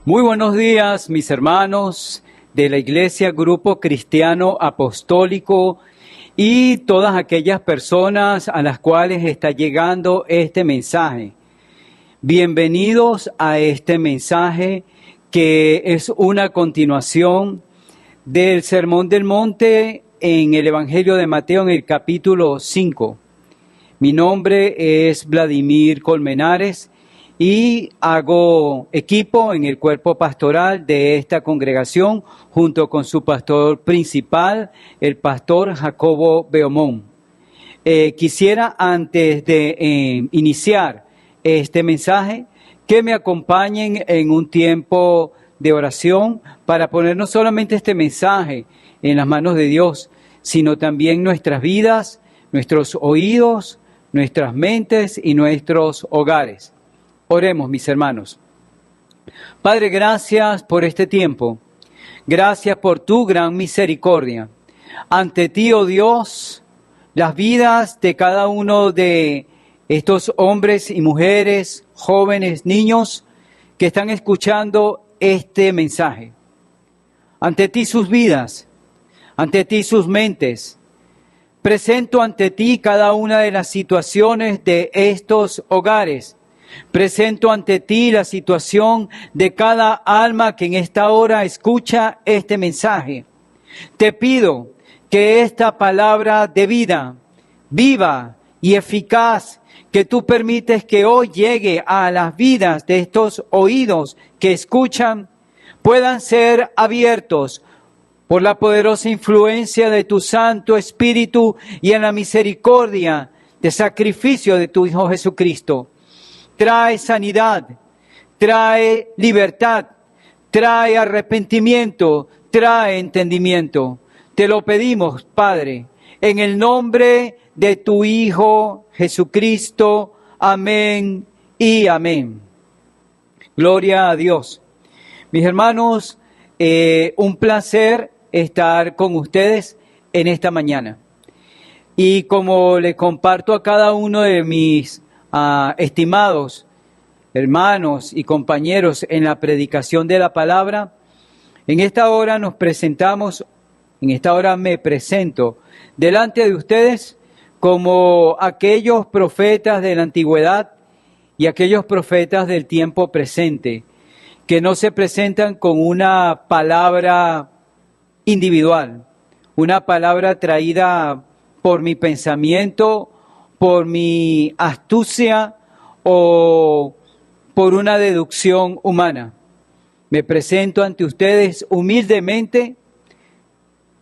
Muy buenos días, mis hermanos de la Iglesia Grupo Cristiano Apostólico y todas aquellas personas a las cuales está llegando este mensaje. Bienvenidos a este mensaje que es una continuación del Sermón del Monte en el Evangelio de Mateo en el capítulo 5. Mi nombre es Vladimir Colmenares y hago equipo en el cuerpo pastoral de esta congregación junto con su pastor principal, el pastor Jacobo Beomón. Quisiera antes de iniciar este mensaje que me acompañen en un tiempo de oración para poner no solamente este mensaje en las manos de Dios, sino también nuestras vidas, nuestros oídos, nuestras mentes y nuestros hogares. Oremos, mis hermanos. Padre, gracias por este tiempo. Gracias por tu gran misericordia. Ante ti, oh Dios, las vidas de cada uno de estos hombres y mujeres, jóvenes, niños que están escuchando este mensaje. Ante ti sus vidas, ante ti sus mentes. Presento ante ti cada una de las situaciones de estos hogares. Presento ante ti la situación de cada alma que en esta hora escucha este mensaje. Te pido que esta palabra de vida, viva y eficaz, que tú permites que hoy llegue a las vidas de estos oídos que escuchan, puedan ser abiertos por la poderosa influencia de tu Santo Espíritu y en la misericordia de sacrificio de tu Hijo Jesucristo. Trae sanidad, trae libertad, trae arrepentimiento, trae entendimiento. Te lo pedimos, Padre, en el nombre de tu Hijo Jesucristo. Amén y amén. Gloria a Dios. Mis hermanos, un placer estar con ustedes en esta mañana. Y como le comparto a cada uno de mis estimados hermanos y compañeros en la predicación de la palabra, en esta hora nos presentamos, en esta hora me presento delante de ustedes como aquellos profetas de la antigüedad y aquellos profetas del tiempo presente, que no se presentan con una palabra individual, una palabra traída por mi pensamiento, por mi astucia o por una deducción humana. Me presento ante ustedes humildemente,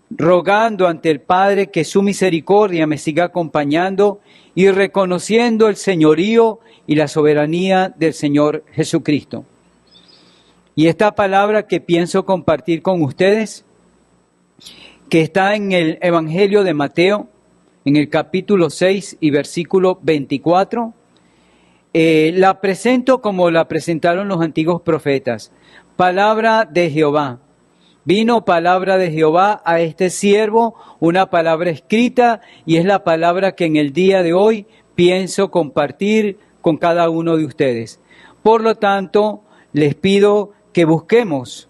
rogando ante el Padre que su misericordia me siga acompañando y reconociendo el señorío y la soberanía del Señor Jesucristo. Y esta palabra que pienso compartir con ustedes, que está en el Evangelio de Mateo, en el capítulo 6 y versículo 24, la presento como la presentaron los antiguos profetas. Palabra de Jehová. Vino palabra de Jehová a este siervo, una palabra escrita, y es la palabra que en el día de hoy pienso compartir con cada uno de ustedes. Por lo tanto, les pido que busquemos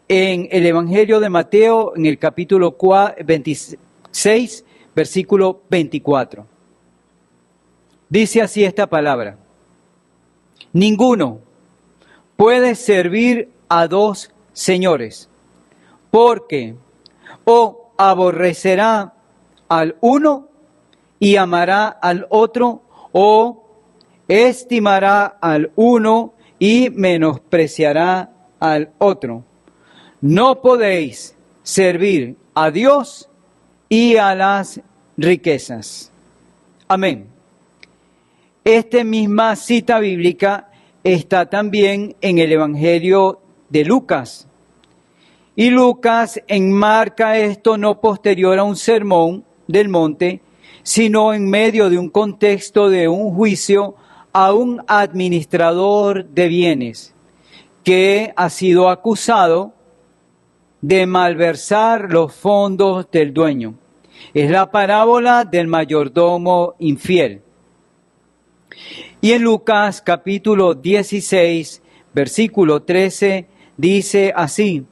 en el Evangelio de Mateo, en el capítulo 26, versículo 24. Dice así esta palabra: ninguno puede servir a dos señores, porque o aborrecerá al uno y amará al otro, o estimará al uno y menospreciará al otro. No podéis servir a Dios y a las riquezas. Amén. Esta misma cita bíblica está también en el Evangelio de Lucas. Y Lucas enmarca esto no posterior a un sermón del monte, sino en medio de un contexto de un juicio a un administrador de bienes que ha sido acusado de malversar los fondos del dueño. Es la parábola del mayordomo infiel. Y en Lucas capítulo 16, versículo 13, dice así: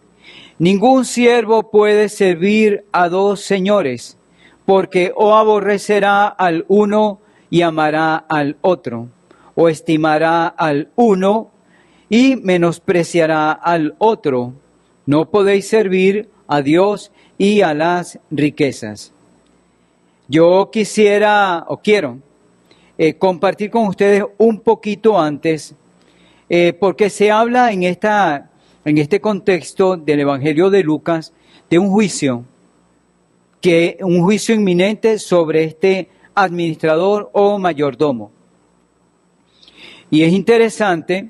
ningún siervo puede servir a dos señores, porque o aborrecerá al uno y amará al otro, o estimará al uno y menospreciará al otro. No podéis servir a Dios y a las riquezas. Yo quisiera o quiero compartir con ustedes un poquito antes, porque se habla en este contexto del Evangelio de Lucas de un juicio inminente sobre este administrador o mayordomo. Y es interesante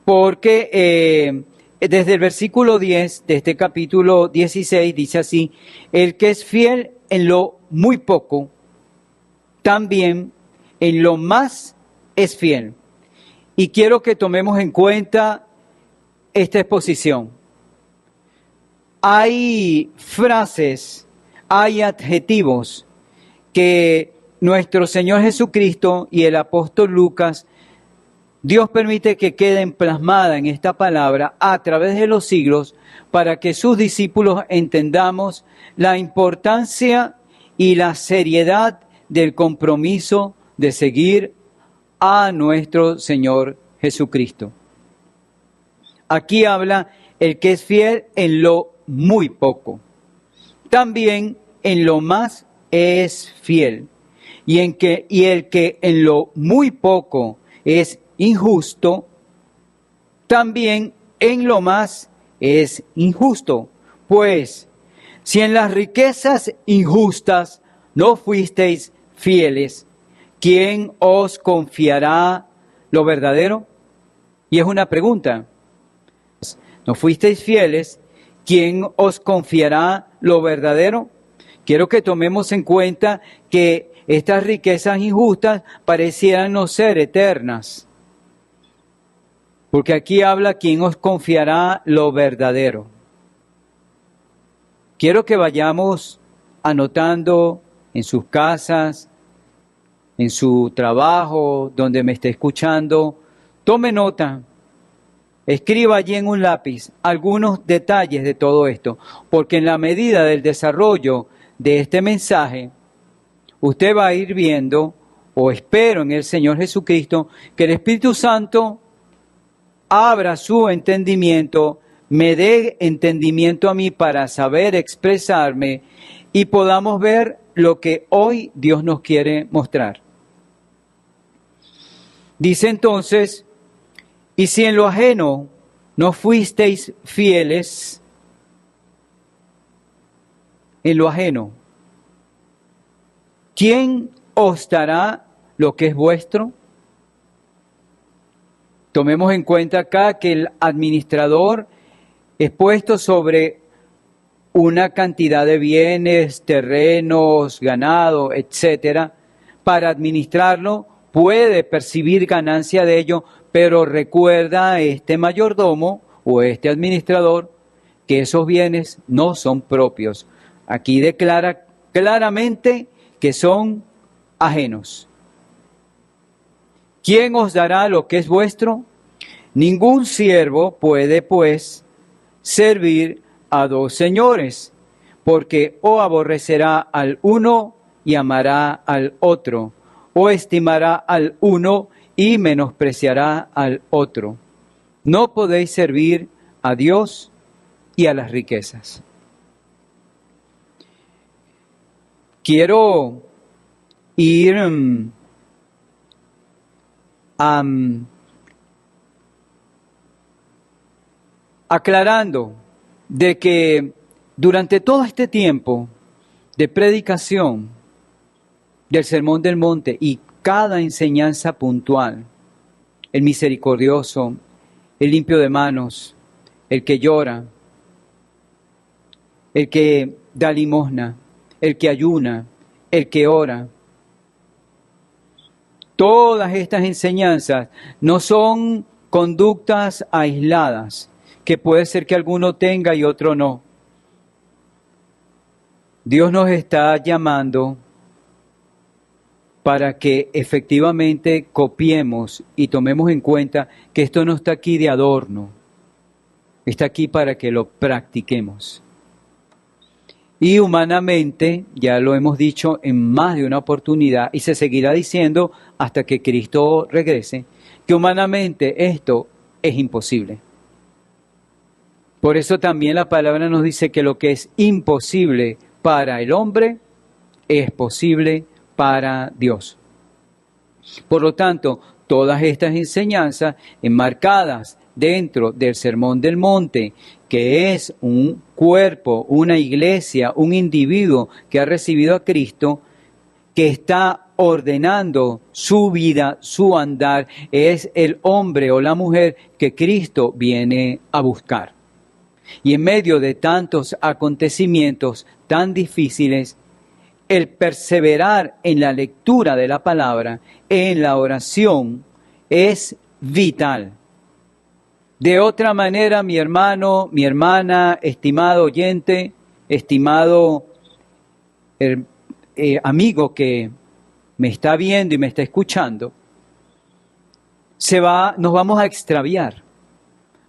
porque desde el versículo 10 de este capítulo 16 dice así: el que es fiel en lo muy poco, también en lo más es fiel. Y quiero que tomemos en cuenta esta exposición. Hay frases, hay adjetivos que nuestro Señor Jesucristo y el apóstol Lucas, Dios permite que queden plasmadas en esta palabra a través de los siglos para que sus discípulos entendamos la importancia y la seriedad del compromiso de seguir a nuestro Señor Jesucristo. Aquí habla el que es fiel en lo muy poco. También en lo más es fiel. Y el que en lo muy poco es injusto, también en lo más es injusto. Pues, si en las riquezas injustas no fuisteis fieles, ¿quién os confiará lo verdadero? Y es una pregunta. ¿No fuisteis fieles? ¿Quién os confiará lo verdadero? Quiero que tomemos en cuenta que estas riquezas injustas parecieran no ser eternas. Porque aquí habla quién os confiará lo verdadero. Quiero que vayamos anotando en sus casas, en su trabajo, donde me esté escuchando. Tome nota, escriba allí en un lápiz algunos detalles de todo esto, porque en la medida del desarrollo de este mensaje, usted va a ir viendo, o espero en el Señor Jesucristo, que el Espíritu Santo abra su entendimiento, me dé entendimiento a mí para saber expresarme y podamos ver lo que hoy Dios nos quiere mostrar. Dice entonces: y si en lo ajeno no fuisteis fieles, en lo ajeno, ¿quién os dará lo que es vuestro? Tomemos en cuenta acá que el administrador es puesto sobre una cantidad de bienes, terrenos, ganado, etcétera. Para administrarlo puede percibir ganancia de ello, pero recuerda a este mayordomo o este administrador que esos bienes no son propios. Aquí declara claramente que son ajenos. ¿Quién os dará lo que es vuestro? Ningún siervo puede, pues, servir a dos señores, porque o aborrecerá al uno y amará al otro, o estimará al uno y menospreciará al otro. No podéis servir a Dios y a las riquezas. Quiero ir aclarando de que durante todo este tiempo de predicación del Sermón del Monte y cada enseñanza puntual, el misericordioso, el limpio de manos, el que llora, el que da limosna, el que ayuna, el que ora. Todas estas enseñanzas no son conductas aisladas, que puede ser que alguno tenga y otro no. Dios nos está llamando para que efectivamente copiemos y tomemos en cuenta que esto no está aquí de adorno. Está aquí para que lo practiquemos. Y humanamente, ya lo hemos dicho en más de una oportunidad y se seguirá diciendo hasta que Cristo regrese, que humanamente esto es imposible. Por eso también la palabra nos dice que lo que es imposible para el hombre es posible para Dios. Por lo tanto, todas estas enseñanzas enmarcadas dentro del Sermón del Monte, que es un cuerpo, una iglesia, un individuo que ha recibido a Cristo, que está ordenando su vida, su andar, es el hombre o la mujer que Cristo viene a buscar. Y en medio de tantos acontecimientos tan difíciles, el perseverar en la lectura de la palabra, en la oración, es vital. De otra manera, mi hermano, mi hermana, estimado oyente, estimado amigo que me está viendo y me está escuchando, nos vamos a extraviar,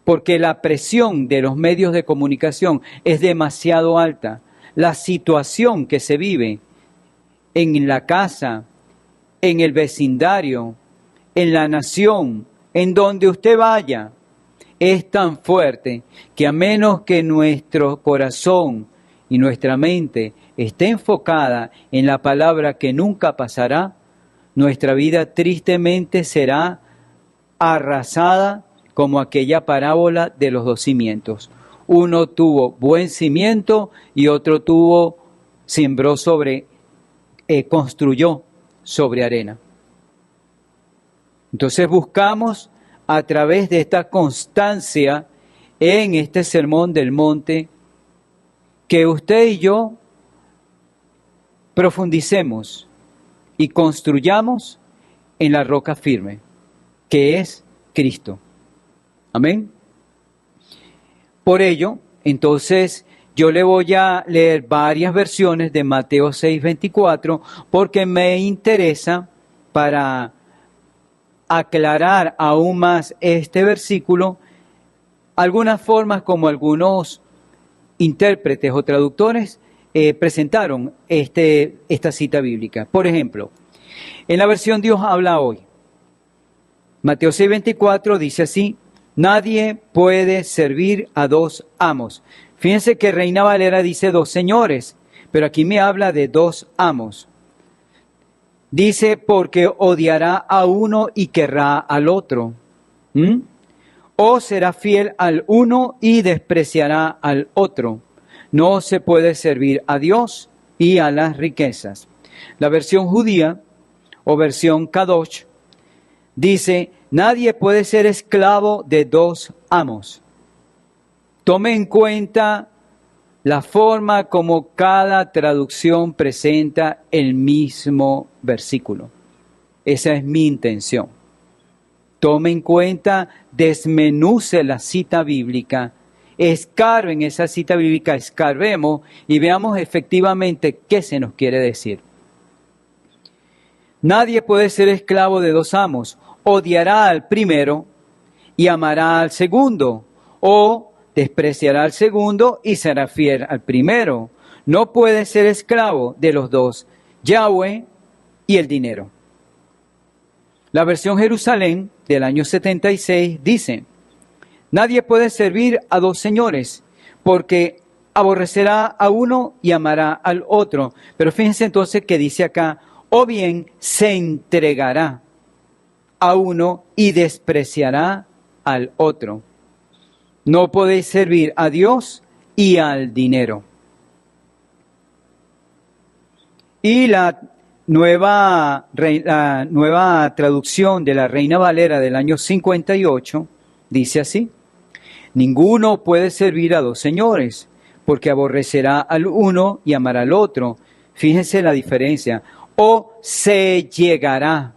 porque la presión de los medios de comunicación es demasiado alta. La situación que se vive en la casa, en el vecindario, en la nación, en donde usted vaya, es tan fuerte que a menos que nuestro corazón y nuestra mente esté enfocada en la palabra que nunca pasará, nuestra vida tristemente será arrasada como aquella parábola de los dos cimientos. Uno tuvo buen cimiento y otro construyó sobre arena. Entonces buscamos a través de esta constancia en este Sermón del Monte que usted y yo profundicemos y construyamos en la roca firme, que es Cristo. Amén. Por ello, entonces, yo le voy a leer varias versiones de Mateo 6:24 porque me interesa para aclarar aún más este versículo, algunas formas como algunos intérpretes o traductores presentaron esta cita bíblica. Por ejemplo, en la versión Dios habla hoy, Mateo 6:24 dice así: nadie puede servir a dos amos. Fíjense que Reina Valera dice dos señores, pero aquí me habla de dos amos. Dice, porque odiará a uno y querrá al otro. O será fiel al uno y despreciará al otro. No se puede servir a Dios y a las riquezas. La versión judía o versión Kadosh dice, nadie puede ser esclavo de dos amos. Tome en cuenta la forma como cada traducción presenta el mismo versículo. Esa es mi intención. Tome en cuenta, desmenuce la cita bíblica, escarben esa cita bíblica, escarbemos y veamos efectivamente qué se nos quiere decir. Nadie puede ser esclavo de dos amos. Odiará al primero y amará al segundo, o despreciará al segundo y será fiel al primero. No puede ser esclavo de los dos, Yahweh y el dinero. La versión Jerusalén del año 76 dice, nadie puede servir a dos señores, porque aborrecerá a uno y amará al otro. Pero fíjense entonces que dice acá, o bien se entregará a uno y despreciará al otro. No podéis servir a Dios y al dinero. Y la nueva traducción de la Reina Valera del año 58 dice así, ninguno puede servir a dos señores, porque aborrecerá al uno y amará al otro. Fíjense la diferencia. O se llegará.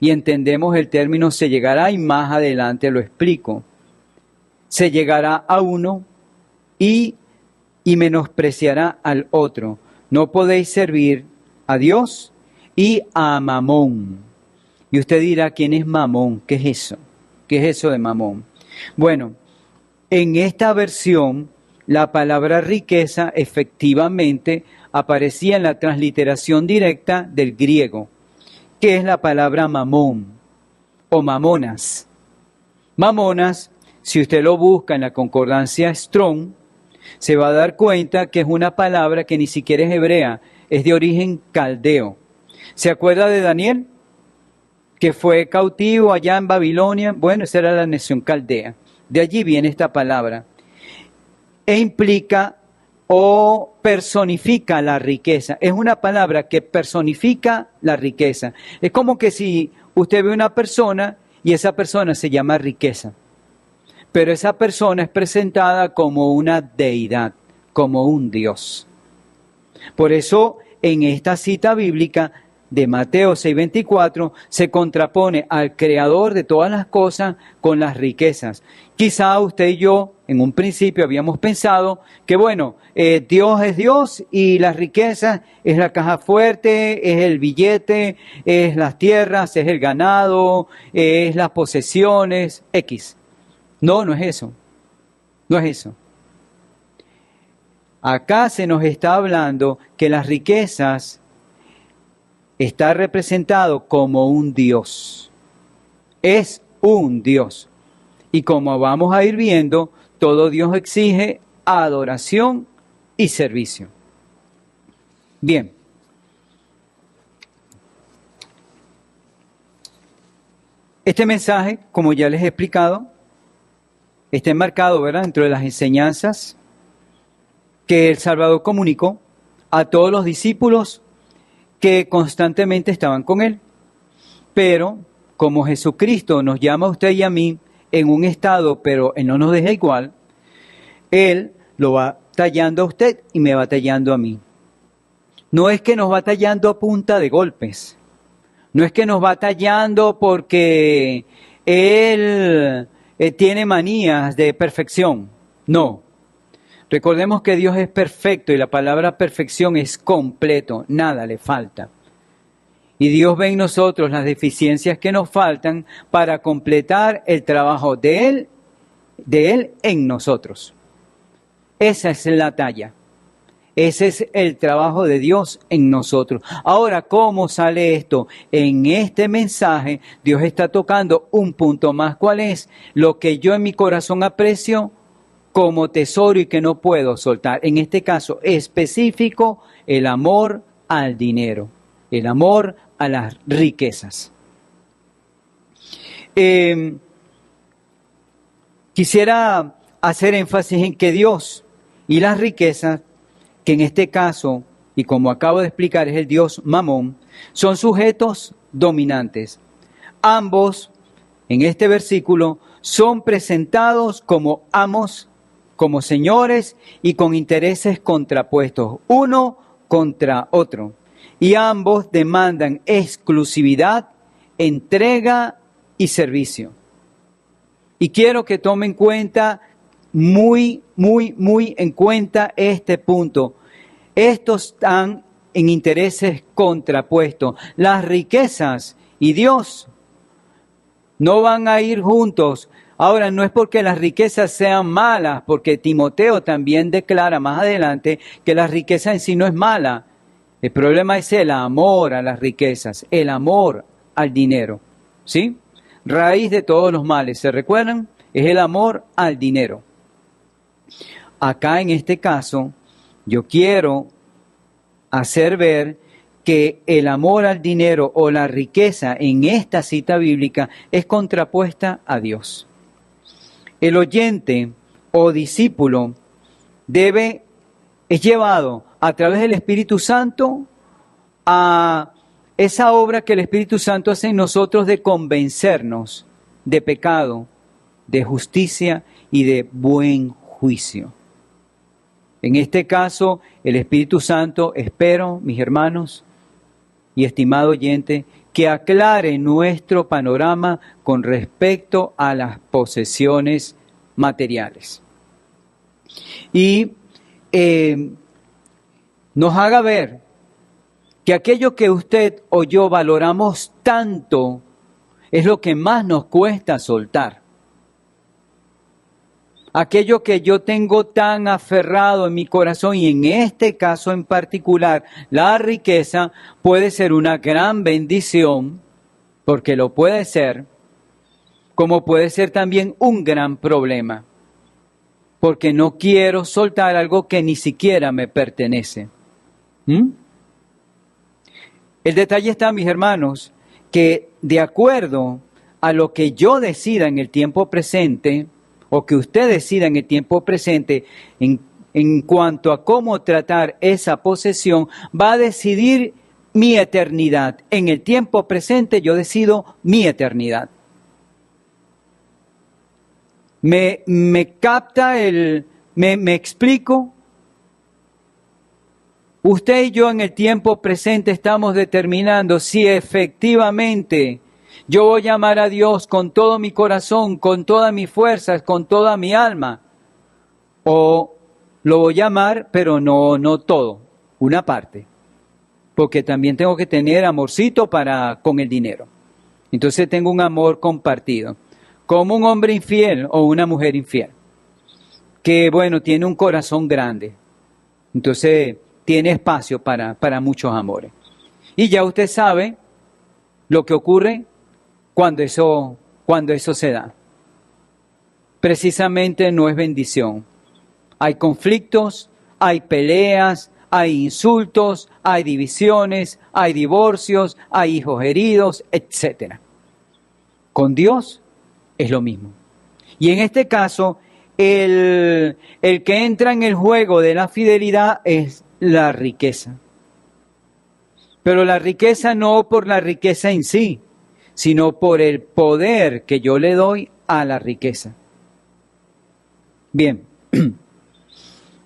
Y entendemos el término se llegará y más adelante lo explico. Se llegará a uno y menospreciará al otro. No podéis servir a Dios y a Mamón. Y usted dirá, ¿quién es Mamón? ¿Qué es eso? ¿Qué es eso de Mamón? Bueno, en esta versión, la palabra riqueza efectivamente aparecía en la transliteración directa del griego, que es la palabra mamón o mamonas. Mamonas, si usted lo busca en la concordancia Strong, se va a dar cuenta que es una palabra que ni siquiera es hebrea, es de origen caldeo. ¿Se acuerda de Daniel? Que fue cautivo allá en Babilonia. Bueno, esa era la nación caldea. De allí viene esta palabra. E implica o personifica la riqueza. Es una palabra que personifica la riqueza. Es como que si usted ve una persona y esa persona se llama riqueza. Pero esa persona es presentada como una deidad, como un Dios. Por eso, en esta cita bíblica de Mateo 6:24, se contrapone al creador de todas las cosas con las riquezas. Quizá usted y yo, en un principio, habíamos pensado que, bueno, Dios es Dios y las riquezas es la caja fuerte, es el billete, es las tierras, es el ganado, es las posesiones, X. No, no es eso. No es eso. Acá se nos está hablando que las riquezas está representado como un Dios. Es un Dios. Y como vamos a ir viendo, todo Dios exige adoración y servicio. Bien. Este mensaje, como ya les he explicado, está enmarcado, ¿verdad?, dentro de las enseñanzas que el Salvador comunicó a todos los discípulos que constantemente estaban con él. Pero como Jesucristo nos llama a usted y a mí en un estado, pero Él no nos deja igual, Él lo va tallando a usted y me va tallando a mí. No es que nos va tallando a punta de golpes, no es que nos va tallando porque Él tiene manías de perfección, no. Recordemos que Dios es perfecto y la palabra perfección es completo, nada le falta. Y Dios ve en nosotros las deficiencias que nos faltan para completar el trabajo de Él en nosotros. Esa es la talla. Ese es el trabajo de Dios en nosotros. Ahora, ¿cómo sale esto? En este mensaje, Dios está tocando un punto más. ¿Cuál es? Lo que yo en mi corazón aprecio como tesoro y que no puedo soltar. En este caso específico, el amor al dinero, el amor a las riquezas. Quisiera hacer énfasis en que Dios y las riquezas, que en este caso, y como acabo de explicar, es el dios Mamón, son sujetos dominantes. Ambos, en este versículo, son presentados como amos, como señores y con intereses contrapuestos, uno contra otro. Y ambos demandan exclusividad, entrega y servicio. Y quiero que tomen en cuenta, muy en cuenta este punto. Estos están en intereses contrapuestos. Las riquezas y Dios no van a ir juntos. Ahora, no es porque las riquezas sean malas, porque Timoteo también declara más adelante que la riqueza en sí no es mala. El problema es el amor a las riquezas, el amor al dinero, ¿sí? Raíz de todos los males, ¿se recuerdan? Es el amor al dinero. Acá en este caso, yo quiero hacer ver que el amor al dinero o la riqueza en esta cita bíblica es contrapuesta a Dios. El oyente o discípulo es llevado a través del Espíritu Santo a esa obra que el Espíritu Santo hace en nosotros de convencernos de pecado, de justicia y de buen juicio. En este caso, el Espíritu Santo, espero, mis hermanos y estimado oyente, que aclare nuestro panorama con respecto a las posesiones materiales. Y nos haga ver que aquello que usted o yo valoramos tanto es lo que más nos cuesta soltar. aquello que yo tengo tan aferrado en mi corazón, y en este caso en particular, la riqueza puede ser una gran bendición, porque lo puede ser, como puede ser también un gran problema, porque no quiero soltar algo que ni siquiera me pertenece. El detalle está, mis hermanos, que de acuerdo a lo que yo decida en el tiempo presente, o que usted decida en el tiempo presente, en cuanto a cómo tratar esa posesión, va a decidir mi eternidad. En el tiempo presente yo decido mi eternidad. ¿Me capta me explico? Usted y yo en el tiempo presente estamos determinando si efectivamente yo voy a amar a Dios con todo mi corazón, con todas mis fuerzas, con toda mi alma. O lo voy a amar, pero no todo, una parte. Porque también tengo que tener amorcito con el dinero. Entonces tengo un amor compartido. Como un hombre infiel o una mujer infiel. Que bueno, tiene un corazón grande. Entonces tiene espacio para muchos amores. Y ya usted sabe lo que ocurre cuando eso se da. Precisamente no es bendición. Hay conflictos, hay peleas, hay insultos, hay divisiones, hay divorcios, hay hijos heridos, etc. Con Dios es lo mismo. Y en este caso, el que entra en el juego de la fidelidad es la riqueza. Pero la riqueza no por la riqueza en sí, sino por el poder que yo le doy a la riqueza. Bien,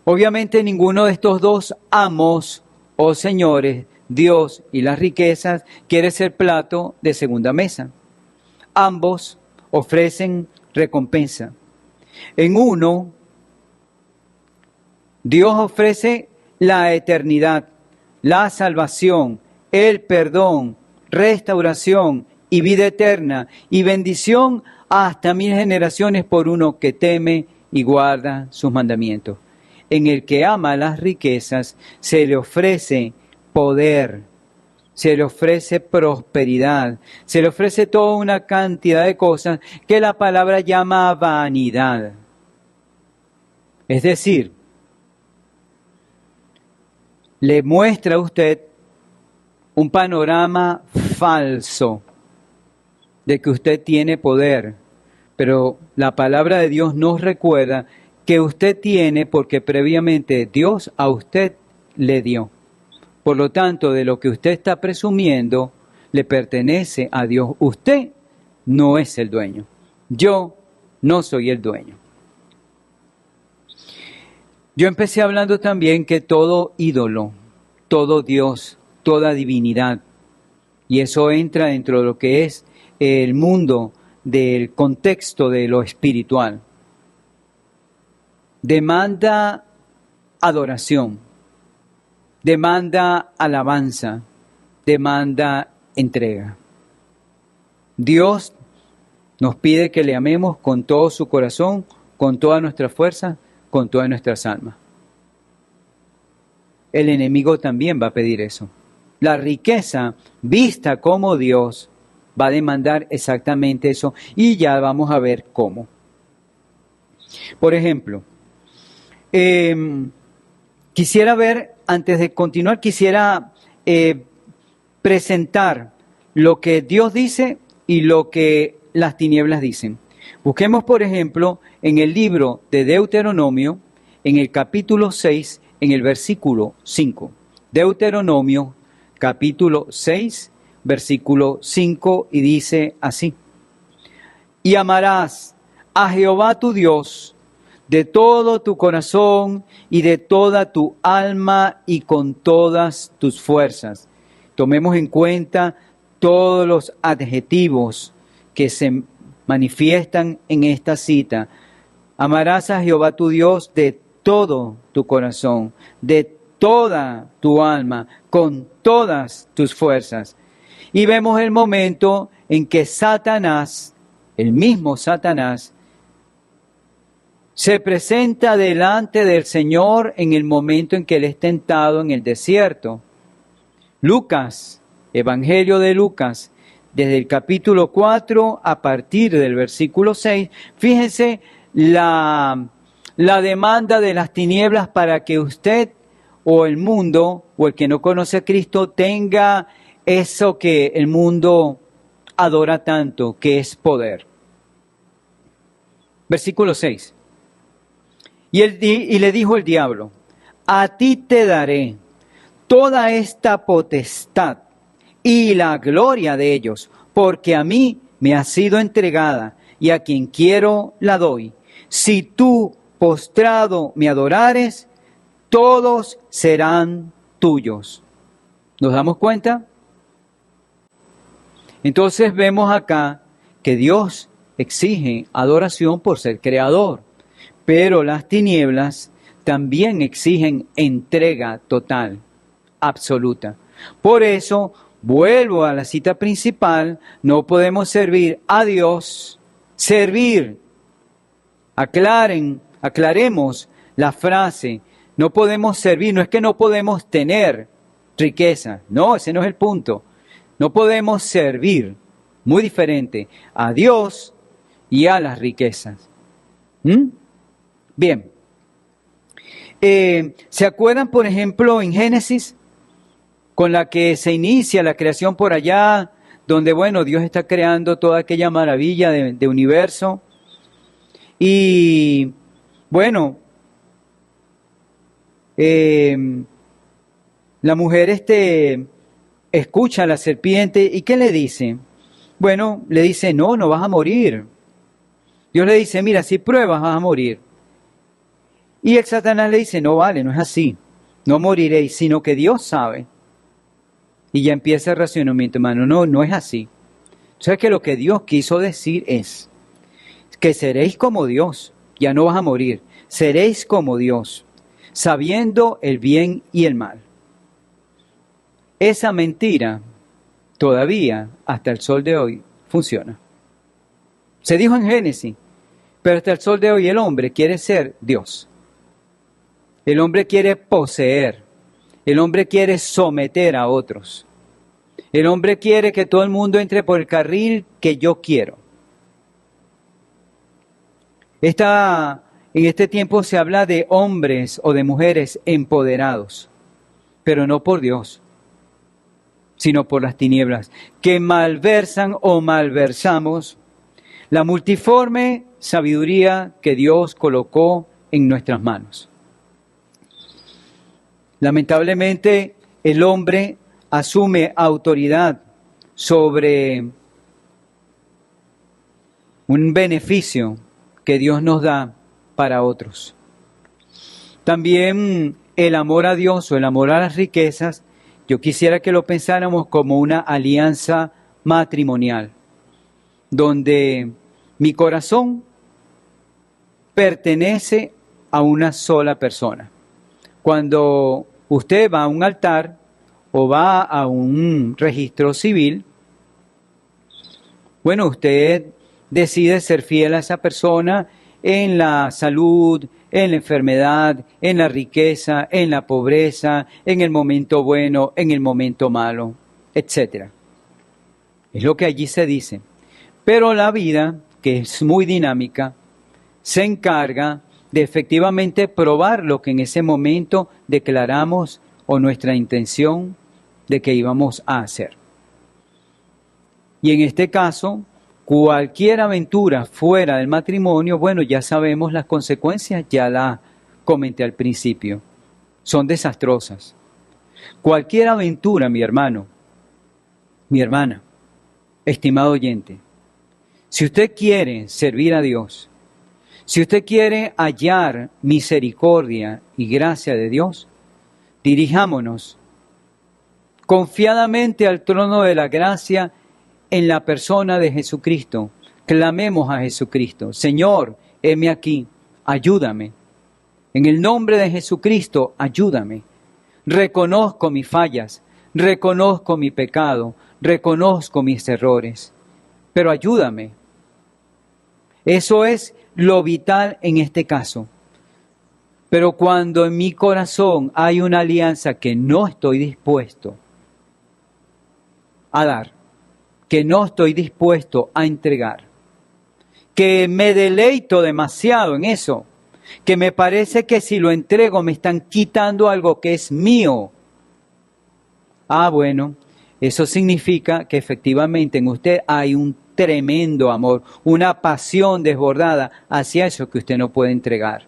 obviamente ninguno de estos dos amos o señores, Dios y las riquezas, quiere ser plato de segunda mesa. Ambos ofrecen recompensa. En uno, Dios ofrece la eternidad, la salvación, el perdón, restauración y vida eterna y bendición hasta 1000 generaciones por uno que teme y guarda sus mandamientos. En el que ama las riquezas se le ofrece poder, se le ofrece prosperidad, se le ofrece toda una cantidad de cosas que la palabra llama vanidad. Es decir, le muestra a usted un panorama falso de que usted tiene poder, pero la palabra de Dios nos recuerda que usted tiene porque previamente Dios a usted le dio. Por lo tanto, de lo que usted está presumiendo le pertenece a Dios. Usted no es el dueño. Yo no soy el dueño. Yo empecé hablando también que todo ídolo, todo Dios, toda divinidad, y eso entra dentro de lo que es el mundo del contexto de lo espiritual, demanda adoración, demanda alabanza, demanda entrega. Dios nos pide que le amemos con todo su corazón, con toda nuestra fuerza, con todas nuestras almas. El enemigo también va a pedir eso. La riqueza, vista como Dios, va a demandar exactamente eso y ya vamos a ver cómo. Por ejemplo, quisiera ver, antes de continuar, quisiera presentar lo que Dios dice y lo que las tinieblas dicen. Busquemos, por ejemplo, en el libro de Deuteronomio, en el capítulo 6, en el versículo 5. Deuteronomio, capítulo 6, versículo 5, y dice así: y amarás a Jehová tu Dios de todo tu corazón y de toda tu alma y con todas tus fuerzas. Tomemos en cuenta todos los adjetivos que se manifiestan en esta cita. Amarás a Jehová tu Dios de todo tu corazón, de toda tu alma, con todas tus fuerzas. Y vemos el momento en que Satanás, el mismo Satanás, se presenta delante del Señor en el momento en que Él es tentado en el desierto. Lucas, Evangelio de Lucas, desde el capítulo 4 a partir del versículo 6, fíjense la demanda de las tinieblas para que usted o el mundo o el que no conoce a Cristo tenga eso que el mundo adora tanto, que es poder. Versículo 6. Y le dijo el diablo: a ti te daré toda esta potestad y la gloria de ellos, porque a mí me ha sido entregada y a quien quiero la doy. Si tú, postrado, me adorares, todos serán tuyos. ¿Nos damos cuenta? Entonces vemos acá que Dios exige adoración por ser creador, pero las tinieblas también exigen entrega total, absoluta. Por eso, vuelvo a la cita principal, no podemos servir a Dios, servir. Aclaremos la frase, no podemos servir, no es que no podemos tener riqueza, no, ese no es el punto. No podemos servir, muy diferente, a Dios y a las riquezas. Bien. ¿Se acuerdan, por ejemplo, en Génesis, con la que se inicia la creación por allá, donde, bueno, Dios está creando toda aquella maravilla de universo? Y, bueno, la mujer escucha a la serpiente y ¿qué le dice? Bueno, le dice, no vas a morir. Dios le dice, mira, si pruebas vas a morir. Y el Satanás le dice, no vale, no es así, no moriréis, sino que Dios sabe. Y ya empieza el racionamiento, hermano, no es así. O sea que lo que Dios quiso decir es que seréis como Dios, ya no vas a morir, seréis como Dios, sabiendo el bien y el mal. Esa mentira todavía, hasta el sol de hoy, funciona. Se dijo en Génesis, pero hasta el sol de hoy el hombre quiere ser Dios. El hombre quiere poseer. El hombre quiere someter a otros. El hombre quiere que todo el mundo entre por el carril que yo quiero. En este tiempo se habla de hombres o de mujeres empoderados, pero no por Dios, sino por las tinieblas, que malversan o malversamos la multiforme sabiduría que Dios colocó en nuestras manos. Lamentablemente, el hombre asume autoridad sobre un beneficio que Dios nos da para otros. También el amor a Dios o el amor a las riquezas, yo quisiera que lo pensáramos como una alianza matrimonial, donde mi corazón pertenece a una sola persona. Cuando usted va a un altar o va a un registro civil, bueno, usted decide ser fiel a esa persona en la salud, en la enfermedad, en la riqueza, en la pobreza, en el momento bueno, en el momento malo, etc. Es lo que allí se dice. Pero la vida, que es muy dinámica, se encarga de efectivamente probar lo que en ese momento declaramos o nuestra intención de que íbamos a hacer. Y en este caso, cualquier aventura fuera del matrimonio, bueno, ya sabemos las consecuencias, ya las comenté al principio, son desastrosas. Cualquier aventura, mi hermano, mi hermana, estimado oyente, si usted quiere servir a Dios, si usted quiere hallar misericordia y gracia de Dios, dirijámonos confiadamente al trono de la gracia en la persona de Jesucristo. Clamemos a Jesucristo. Señor, heme aquí, ayúdame. En el nombre de Jesucristo, ayúdame. Reconozco mis fallas, reconozco mi pecado, reconozco mis errores, pero ayúdame. Eso es lo vital en este caso. Pero cuando en mi corazón hay una alianza que no estoy dispuesto a dar, que no estoy dispuesto a entregar, que me deleito demasiado en eso, que me parece que si lo entrego me están quitando algo que es mío. Bueno, eso significa que efectivamente en usted hay un tremendo amor, una pasión desbordada hacia eso que usted no puede entregar.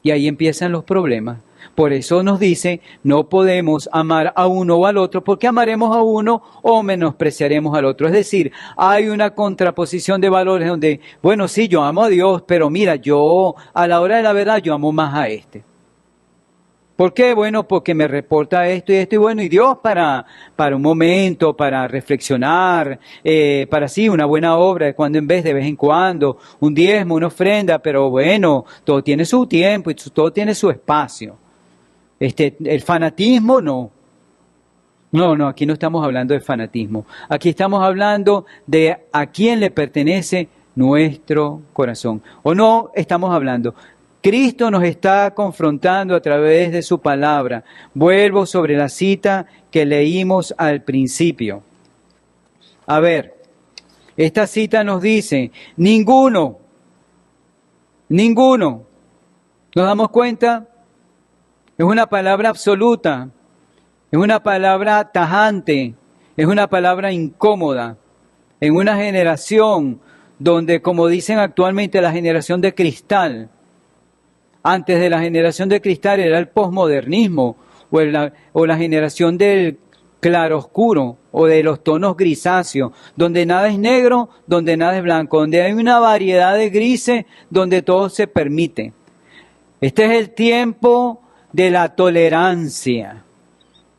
Y ahí empiezan los problemas. Por eso nos dice, no podemos amar a uno o al otro, porque amaremos a uno o menospreciaremos al otro. Es decir, hay una contraposición de valores donde, bueno, sí, yo amo a Dios, pero mira, yo a la hora de la verdad yo amo más a este. ¿Por qué? Bueno, porque me reporta esto y esto, y bueno, y Dios para un momento, para reflexionar, para sí, una buena obra, de cuando en vez, de vez en cuando, un diezmo, una ofrenda, pero bueno, todo tiene su tiempo y todo tiene su espacio. El fanatismo, no. No, aquí no estamos hablando de fanatismo. Aquí estamos hablando de a quién le pertenece nuestro corazón. ¿O no estamos hablando? Cristo nos está confrontando a través de su palabra. Vuelvo sobre la cita que leímos al principio. A ver, esta cita nos dice, ninguno, ¿nos damos cuenta? Es una palabra absoluta, es una palabra tajante, es una palabra incómoda. En una generación donde, como dicen actualmente, la generación de cristal, antes de la generación de cristal era el posmodernismo o la generación del claroscuro o de los tonos grisáceos, donde nada es negro, donde nada es blanco, donde hay una variedad de grises, donde todo se permite. Este es el tiempo de la tolerancia,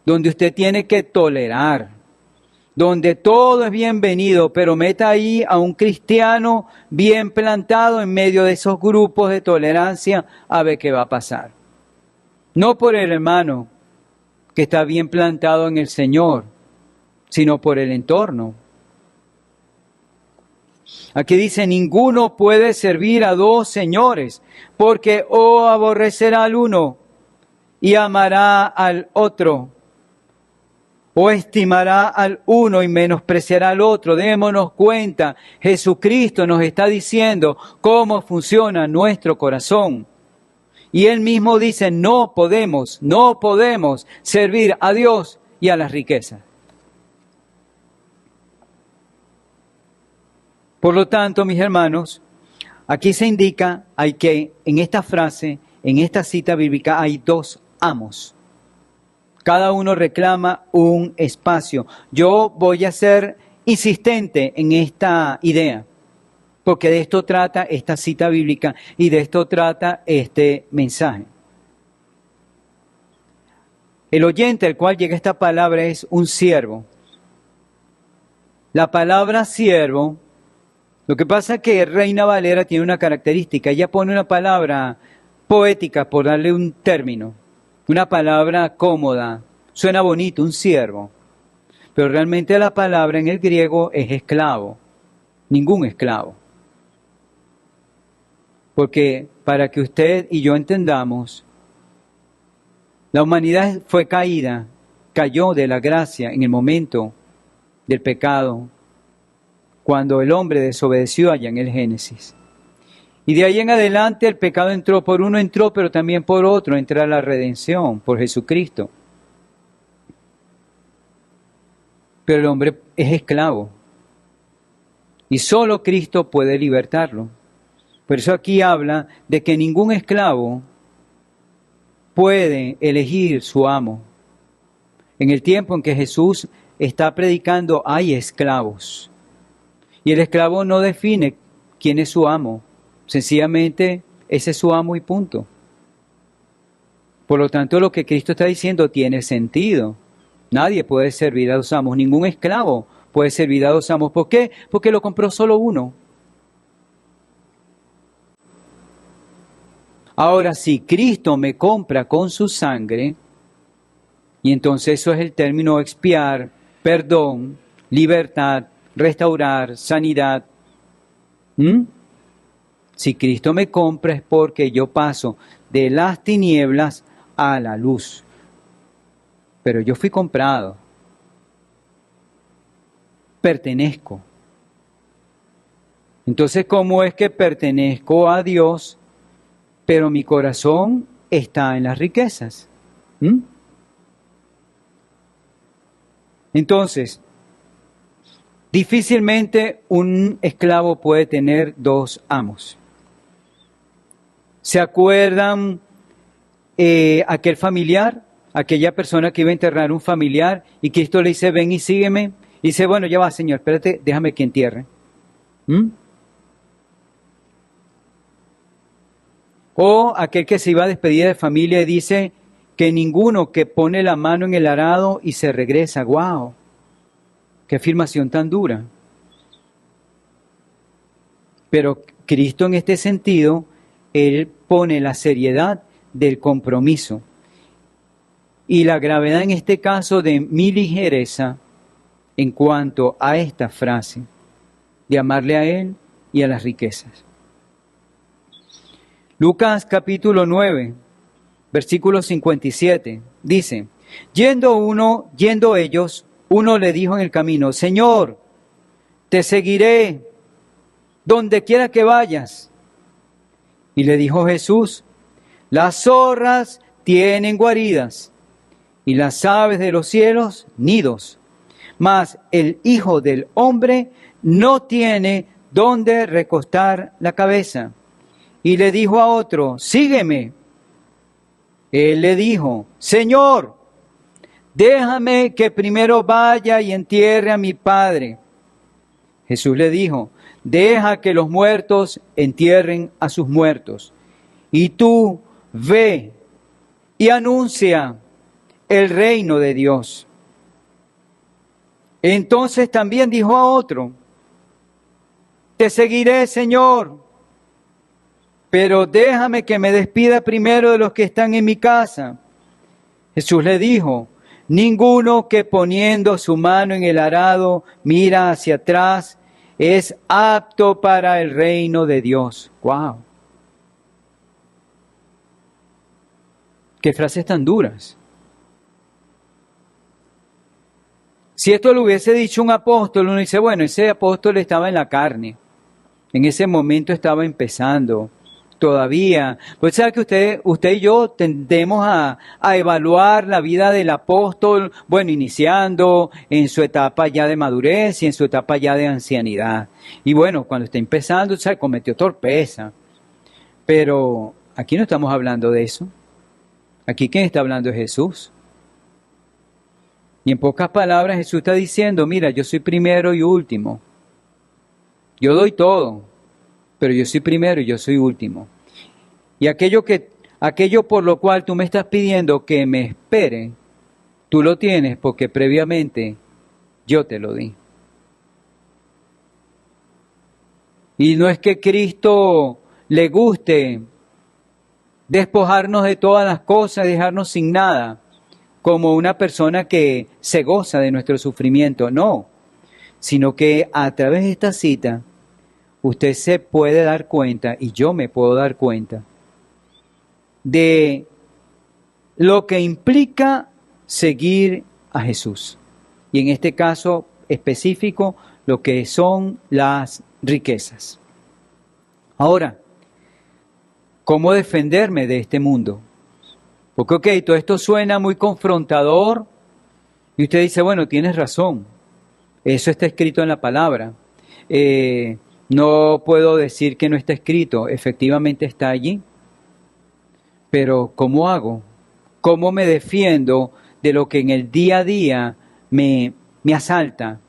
donde usted tiene que tolerar, donde todo es bienvenido, pero meta ahí a un cristiano bien plantado en medio de esos grupos de tolerancia a ver qué va a pasar. No por el hermano que está bien plantado en el Señor, sino por el entorno. Aquí dice, ninguno puede servir a dos señores, porque o aborrecerá al uno y amará al otro, o estimará al uno y menospreciará al otro. Démonos cuenta, Jesucristo nos está diciendo cómo funciona nuestro corazón. Y Él mismo dice, no podemos servir a Dios y a las riquezas. Por lo tanto, mis hermanos, aquí se indica, en esta frase, en esta cita bíblica, hay dos amos. Cada uno reclama un espacio. Yo voy a ser insistente en esta idea, porque de esto trata esta cita bíblica y de esto trata este mensaje. El oyente al cual llega esta palabra es un siervo. La palabra siervo, lo que pasa es que Reina Valera tiene una característica. Ella pone una palabra poética, por darle un término, una palabra cómoda. Suena bonito, un siervo, pero realmente la palabra en el griego es esclavo, ningún esclavo. Porque para que usted y yo entendamos, la humanidad fue caída, cayó de la gracia en el momento del pecado, cuando el hombre desobedeció allá en el Génesis. Y de ahí en adelante el pecado entró, por uno entró, pero también por otro entra la redención, por Jesucristo. Pero el hombre es esclavo y solo Cristo puede libertarlo. Por eso aquí habla de que ningún esclavo puede elegir su amo. En el tiempo en que Jesús está predicando hay esclavos y el esclavo no define quién es su amo, sencillamente ese es su amo y punto. Por lo tanto, lo que Cristo está diciendo tiene sentido. Nadie puede servir a dos amos, ningún esclavo puede servir a dos amos. ¿Por qué? Porque lo compró solo uno. Ahora, si Cristo me compra con su sangre, y entonces eso es el término expiar, perdón, libertad, restaurar, sanidad. Si Cristo me compra es porque yo paso de las tinieblas a la luz. Pero yo fui comprado. Pertenezco. Entonces, ¿cómo es que pertenezco a Dios, pero mi corazón está en las riquezas? Entonces, difícilmente un esclavo puede tener dos amos. ¿Se acuerdan aquel familiar, aquella persona que iba a enterrar un familiar y Cristo le dice, ven y sígueme? Y dice, bueno, ya va, Señor, espérate, déjame que entierre. O aquel que se iba a despedir de familia y dice que ninguno que pone la mano en el arado y se regresa. ¡Wow! ¡Qué afirmación tan dura! Pero Cristo en este sentido, Él pone la seriedad del compromiso y la gravedad en este caso de mi ligereza en cuanto a esta frase de amarle a Él y a las riquezas. Lucas capítulo 9, versículo 57, dice, yendo ellos, uno le dijo en el camino, Señor, te seguiré donde quiera que vayas. Y le dijo Jesús, las zorras tienen guaridas y las aves de los cielos nidos, mas el Hijo del Hombre no tiene donde recostar la cabeza. Y le dijo a otro, sígueme. Él le dijo, Señor, déjame que primero vaya y entierre a mi padre. Jesús le dijo, deja que los muertos entierren a sus muertos. Y tú ve y anuncia el reino de Dios. Entonces también dijo a otro, te seguiré, Señor, pero déjame que me despida primero de los que están en mi casa. Jesús le dijo, ninguno que poniendo su mano en el arado mira hacia atrás es apto para el reino de Dios. ¡Wow! ¡Qué frases tan duras! Si esto lo hubiese dicho un apóstol, uno dice, bueno, ese apóstol estaba en la carne. En ese momento estaba empezando. Todavía, pues sabe que usted y yo tendemos a evaluar la vida del apóstol, bueno, iniciando en su etapa ya de madurez y en su etapa ya de ancianidad. Y bueno, cuando está empezando, ¿sabe? Cometió torpeza. Pero aquí no estamos hablando de eso. Aquí quien está hablando es Jesús. Y en pocas palabras Jesús está diciendo, mira, yo soy primero y último. Yo doy todo, pero yo soy primero y yo soy último. Y aquello por lo cual tú me estás pidiendo que me espere, tú lo tienes porque previamente yo te lo di. Y no es que Cristo le guste despojarnos de todas las cosas, dejarnos sin nada, como una persona que se goza de nuestro sufrimiento, no, sino que a través de esta cita, usted se puede dar cuenta, y yo me puedo dar cuenta, de lo que implica seguir a Jesús. Y en este caso específico, lo que son las riquezas. Ahora, ¿cómo defenderme de este mundo? Porque, ok, todo esto suena muy confrontador, y usted dice, bueno, tienes razón, eso está escrito en la palabra. No puedo decir que no está escrito, efectivamente está allí. Pero ¿cómo hago? ¿Cómo me defiendo de lo que en el día a día me asalta?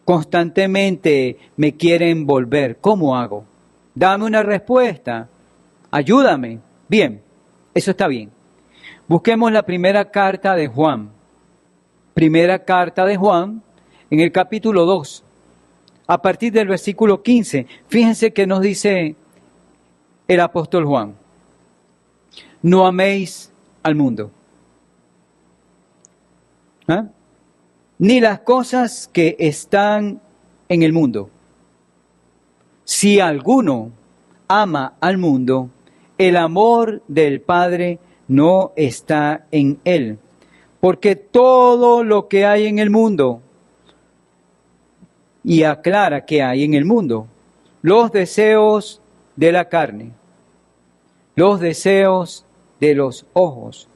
Constantemente me quieren envolver. ¿Cómo hago? Dame una respuesta. Ayúdame. Bien, eso está bien. Busquemos la primera carta de Juan. Primera carta de Juan, en el capítulo 2. A partir del versículo 15. Fíjense que nos dice el apóstol Juan. No améis al mundo, ni las cosas que están en el mundo. Si alguno ama al mundo, el amor del Padre no está en él. Porque todo lo que hay en el mundo, y aclara que hay en el mundo, los deseos de la carne, los deseos de los ojos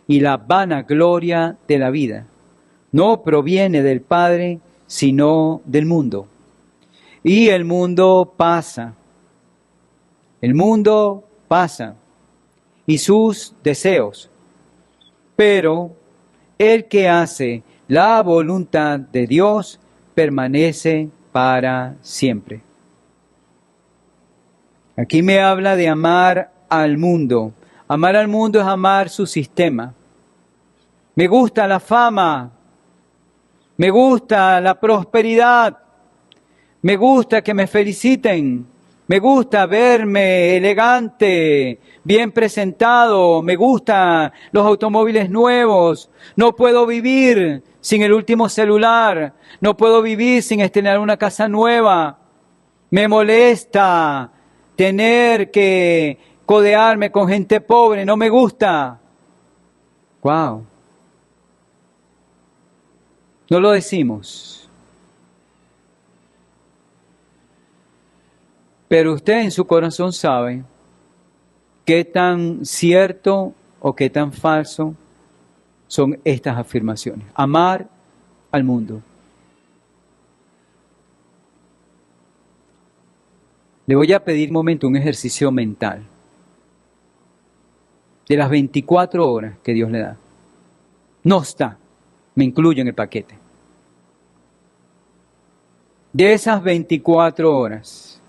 y la vanagloria de la vida, no proviene del Padre, sino del mundo. Y el mundo pasa, y sus deseos, pero el que hace la voluntad de Dios permanece para siempre. Aquí me habla de amar al mundo. Amar al mundo es amar su sistema. Me gusta la fama, me gusta la prosperidad, me gusta que me feliciten, me gusta verme elegante, bien presentado, me gustan los automóviles nuevos, no puedo vivir sin el último celular, no puedo vivir sin estrenar una casa nueva, me molesta tener que codearme con gente pobre, no me gusta. ¡Wow! No lo decimos. Pero usted en su corazón sabe qué tan cierto o qué tan falso son estas afirmaciones. Amar al mundo. Le voy a pedir un momento un ejercicio mental de las 24 horas que Dios le da. No está, me incluyo en el paquete. De esas 24 horas,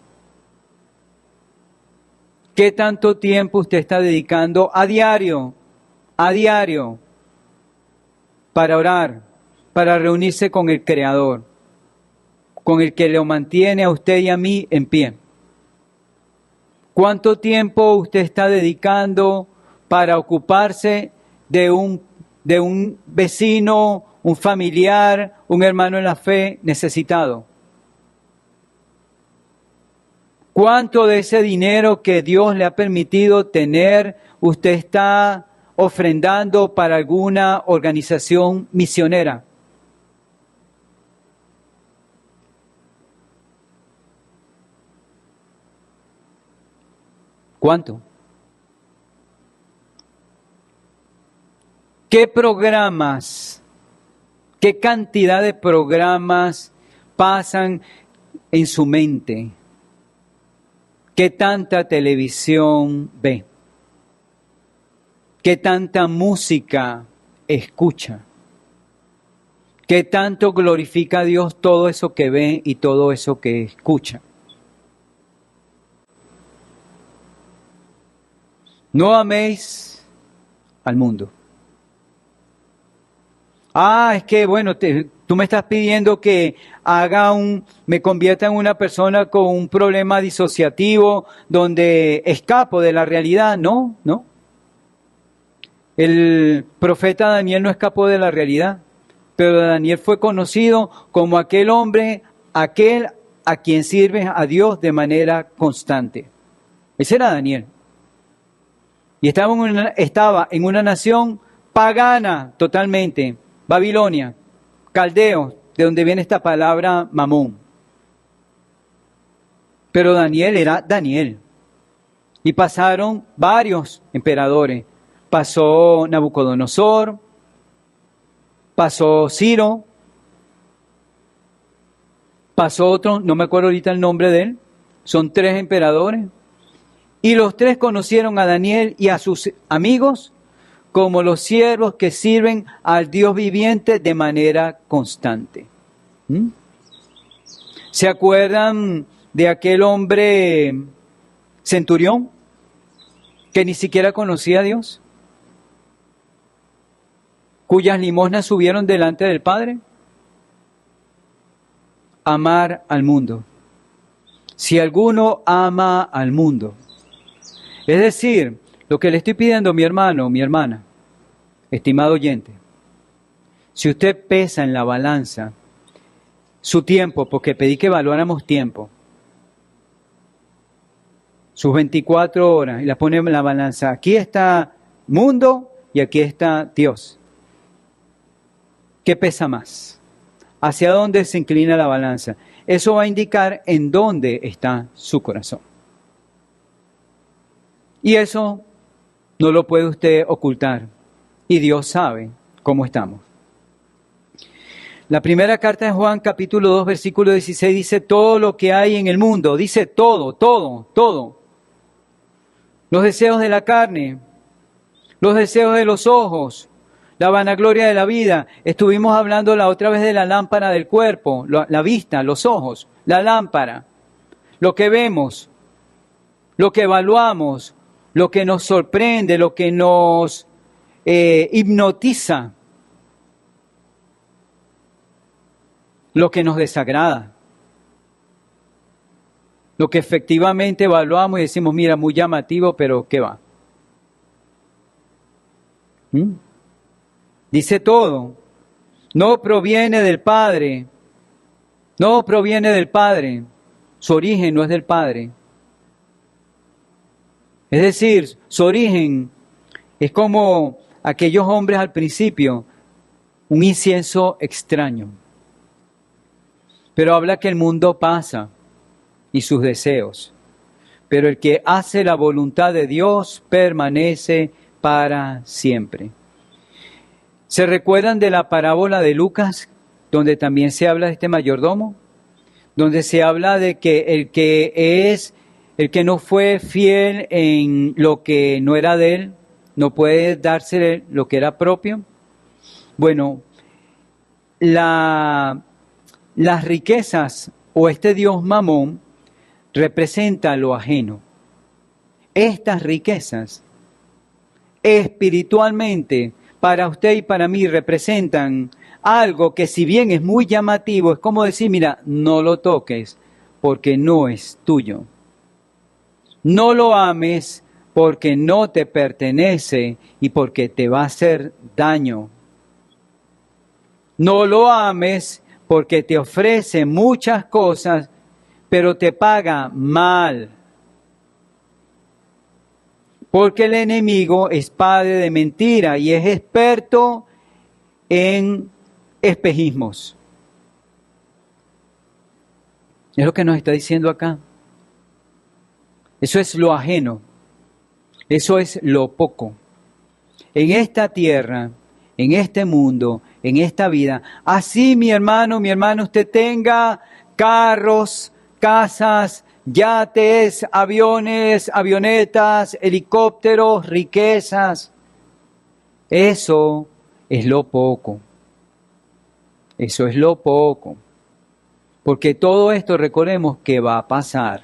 ¿qué tanto tiempo usted está dedicando a diario, para orar, para reunirse con el Creador, con el que lo mantiene a usted y a mí en pie? ¿Cuánto tiempo usted está dedicando para ocuparse de un vecino, un familiar, un hermano en la fe necesitado? ¿Cuánto de ese dinero que Dios le ha permitido tener usted está ofrendando para alguna organización misionera? ¿Cuánto? ¿Qué programas, qué cantidad de programas pasan en su mente? ¿Qué tanta televisión ve? ¿Qué tanta música escucha? ¿Qué tanto glorifica a Dios todo eso que ve y todo eso que escucha? No améis al mundo. Es que bueno, tú me estás pidiendo que me convierta en una persona con un problema disociativo donde escapo de la realidad. No. El profeta Daniel no escapó de la realidad, pero Daniel fue conocido como aquel hombre, aquel a quien sirve a Dios de manera constante. Ese era Daniel. Y estaba en una nación pagana totalmente, Babilonia, caldeos, de donde viene esta palabra mamón. Pero Daniel era Daniel. Y pasaron varios emperadores. Pasó Nabucodonosor, pasó Ciro, pasó otro, no me acuerdo ahorita el nombre de él. Son 3 emperadores. Y los 3 conocieron a Daniel y a sus amigos como los siervos que sirven al Dios viviente de manera constante. ¿Se acuerdan de aquel hombre centurión que ni siquiera conocía a Dios? ¿Cuyas limosnas subieron delante del Padre? Amar al mundo. Si alguno ama al mundo. Es decir, lo que le estoy pidiendo, mi hermano, mi hermana, estimado oyente, si usted pesa en la balanza su tiempo, porque pedí que evaluáramos tiempo, sus 24 horas, y las pone en la balanza. Aquí está mundo y aquí está Dios. ¿Qué pesa más? ¿Hacia dónde se inclina la balanza? Eso va a indicar en dónde está su corazón. Y eso no lo puede usted ocultar. Y Dios sabe cómo estamos. La primera carta de Juan, capítulo 2, versículo 16, dice todo lo que hay en el mundo. Dice todo, todo, todo. Los deseos de la carne, los deseos de los ojos, la vanagloria de la vida. Estuvimos hablando la otra vez de la lámpara del cuerpo, la vista, los ojos, la lámpara, lo que vemos, lo que evaluamos, lo que nos sorprende, lo que nos hipnotiza, lo que nos desagrada, lo que efectivamente evaluamos y decimos, mira, muy llamativo, pero ¿qué va? Dice todo, no proviene del Padre, no proviene del Padre, su origen no es del Padre. Es decir, su origen es como aquellos hombres al principio, un incienso extraño. Pero habla que el mundo pasa y sus deseos, pero el que hace la voluntad de Dios permanece para siempre. ¿Se recuerdan de la parábola de Lucas, donde también se habla de este mayordomo? Donde se habla de que el que no fue fiel en lo que no era de él, no puede darse lo que era propio. Bueno, las riquezas o este Dios Mamón representa lo ajeno. Estas riquezas espiritualmente para usted y para mí representan algo que si bien es muy llamativo, es como decir, mira, no lo toques porque no es tuyo. No lo ames porque no te pertenece y porque te va a hacer daño. No lo ames porque te ofrece muchas cosas, pero te paga mal. Porque el enemigo es padre de mentira y es experto en espejismos. Es lo que nos está diciendo acá. Eso es lo ajeno. Eso es lo poco. En esta tierra, en este mundo, en esta vida, así mi hermano, usted tenga carros, casas, yates, aviones, avionetas, helicópteros, riquezas. Eso es lo poco. Eso es lo poco. Porque todo esto recordemos que va a pasar.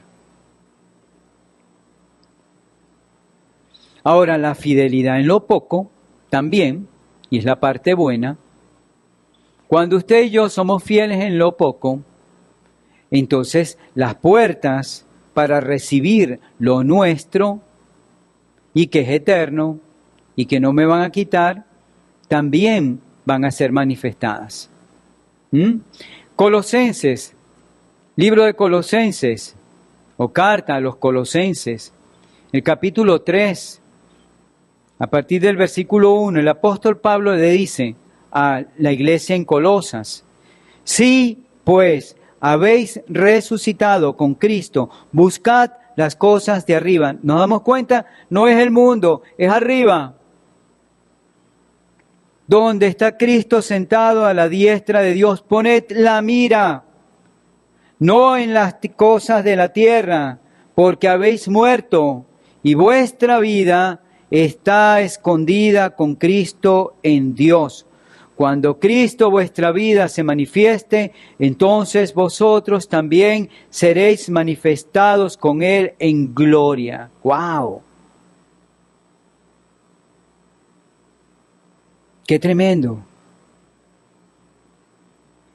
Ahora, la fidelidad en lo poco también, y es la parte buena, cuando usted y yo somos fieles en lo poco, entonces las puertas para recibir lo nuestro y que es eterno y que no me van a quitar, también van a ser manifestadas. Colosenses, libro de Colosenses, o carta a los Colosenses, el capítulo 3, a partir del versículo 1, el apóstol Pablo le dice a la iglesia en Colosas, sí, pues, habéis resucitado con Cristo, buscad las cosas de arriba. ¿Nos damos cuenta? No es el mundo, es arriba. Donde está Cristo sentado a la diestra de Dios, poned la mira, no en las cosas de la tierra, porque habéis muerto y vuestra vida está escondida con Cristo en Dios. Cuando Cristo vuestra vida se manifieste, entonces vosotros también seréis manifestados con Él en gloria. ¡Wow! ¡Qué tremendo!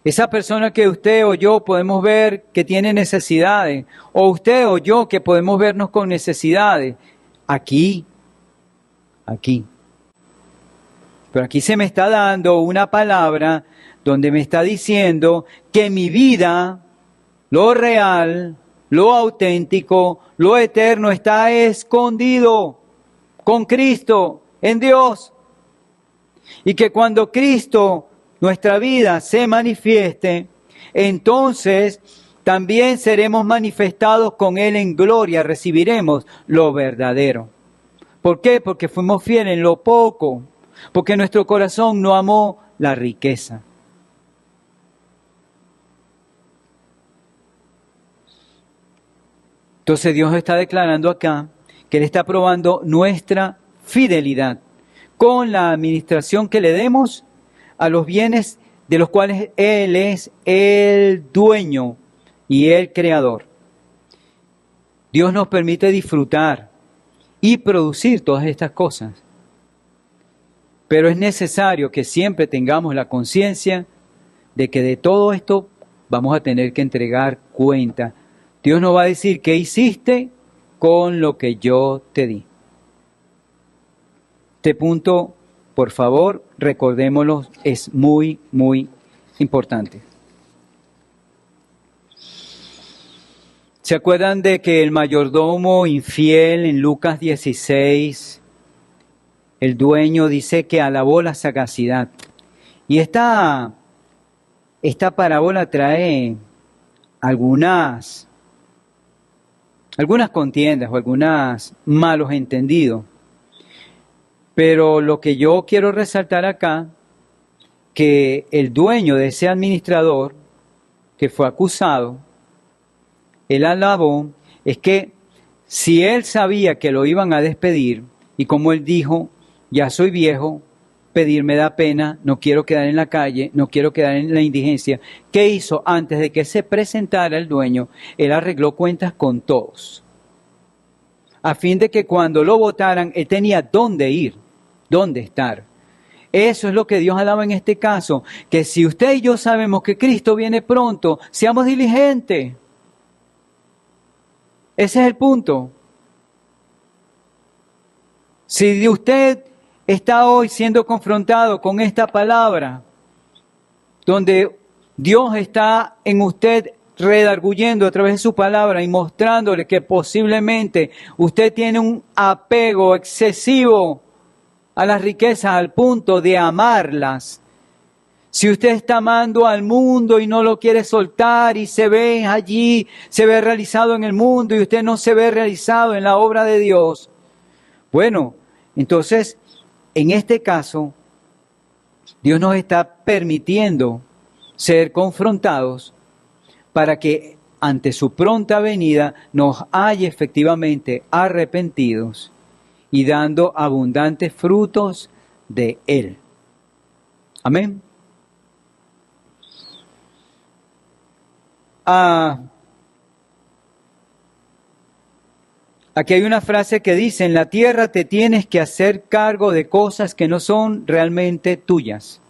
Esa persona que usted o yo podemos ver que tiene necesidades, o usted o yo que podemos vernos con necesidades, aquí. Pero aquí se me está dando una palabra donde me está diciendo que mi vida, lo real, lo auténtico, lo eterno está escondido con Cristo en Dios. Y que cuando Cristo, nuestra vida, se manifieste, entonces también seremos manifestados con Él en gloria, recibiremos lo verdadero. ¿Por qué? Porque fuimos fieles en lo poco, porque nuestro corazón no amó la riqueza. Entonces Dios está declarando acá que Él está probando nuestra fidelidad con la administración que le demos a los bienes de los cuales Él es el dueño y el creador. Dios nos permite disfrutar y producir todas estas cosas. Pero es necesario que siempre tengamos la conciencia de que de todo esto vamos a tener que entregar cuenta. Dios nos va a decir qué hiciste con lo que yo te di. Este punto, por favor, recordémoslo, es muy, muy importante. ¿Se acuerdan de que el mayordomo infiel en Lucas 16, el dueño dice que alabó la sagacidad? Y esta parábola trae algunas contiendas o algunos malos entendidos. Pero lo que yo quiero resaltar acá, que el dueño de ese administrador que fue acusado, él alabó, es que si él sabía que lo iban a despedir, y como él dijo, ya soy viejo, pedir me da pena, no quiero quedar en la calle, no quiero quedar en la indigencia, ¿qué hizo? Antes de que se presentara el dueño, él arregló cuentas con todos, a fin de que cuando lo votaran, él tenía dónde ir, dónde estar. Eso es lo que Dios alaba en este caso, que si usted y yo sabemos que Cristo viene pronto, seamos diligentes. Ese es el punto. Si usted está hoy siendo confrontado con esta palabra, donde Dios está en usted redarguyendo a través de su palabra y mostrándole que posiblemente usted tiene un apego excesivo a las riquezas al punto de amarlas. Si usted está amando al mundo y no lo quiere soltar y se ve allí, se ve realizado en el mundo y usted no se ve realizado en la obra de Dios, bueno, entonces, en este caso, Dios nos está permitiendo ser confrontados para que ante su pronta venida nos haya efectivamente arrepentidos y dando abundantes frutos de Él. Amén. Aquí hay una frase que dice, en la tierra te tienes que hacer cargo de cosas que no son realmente tuyas.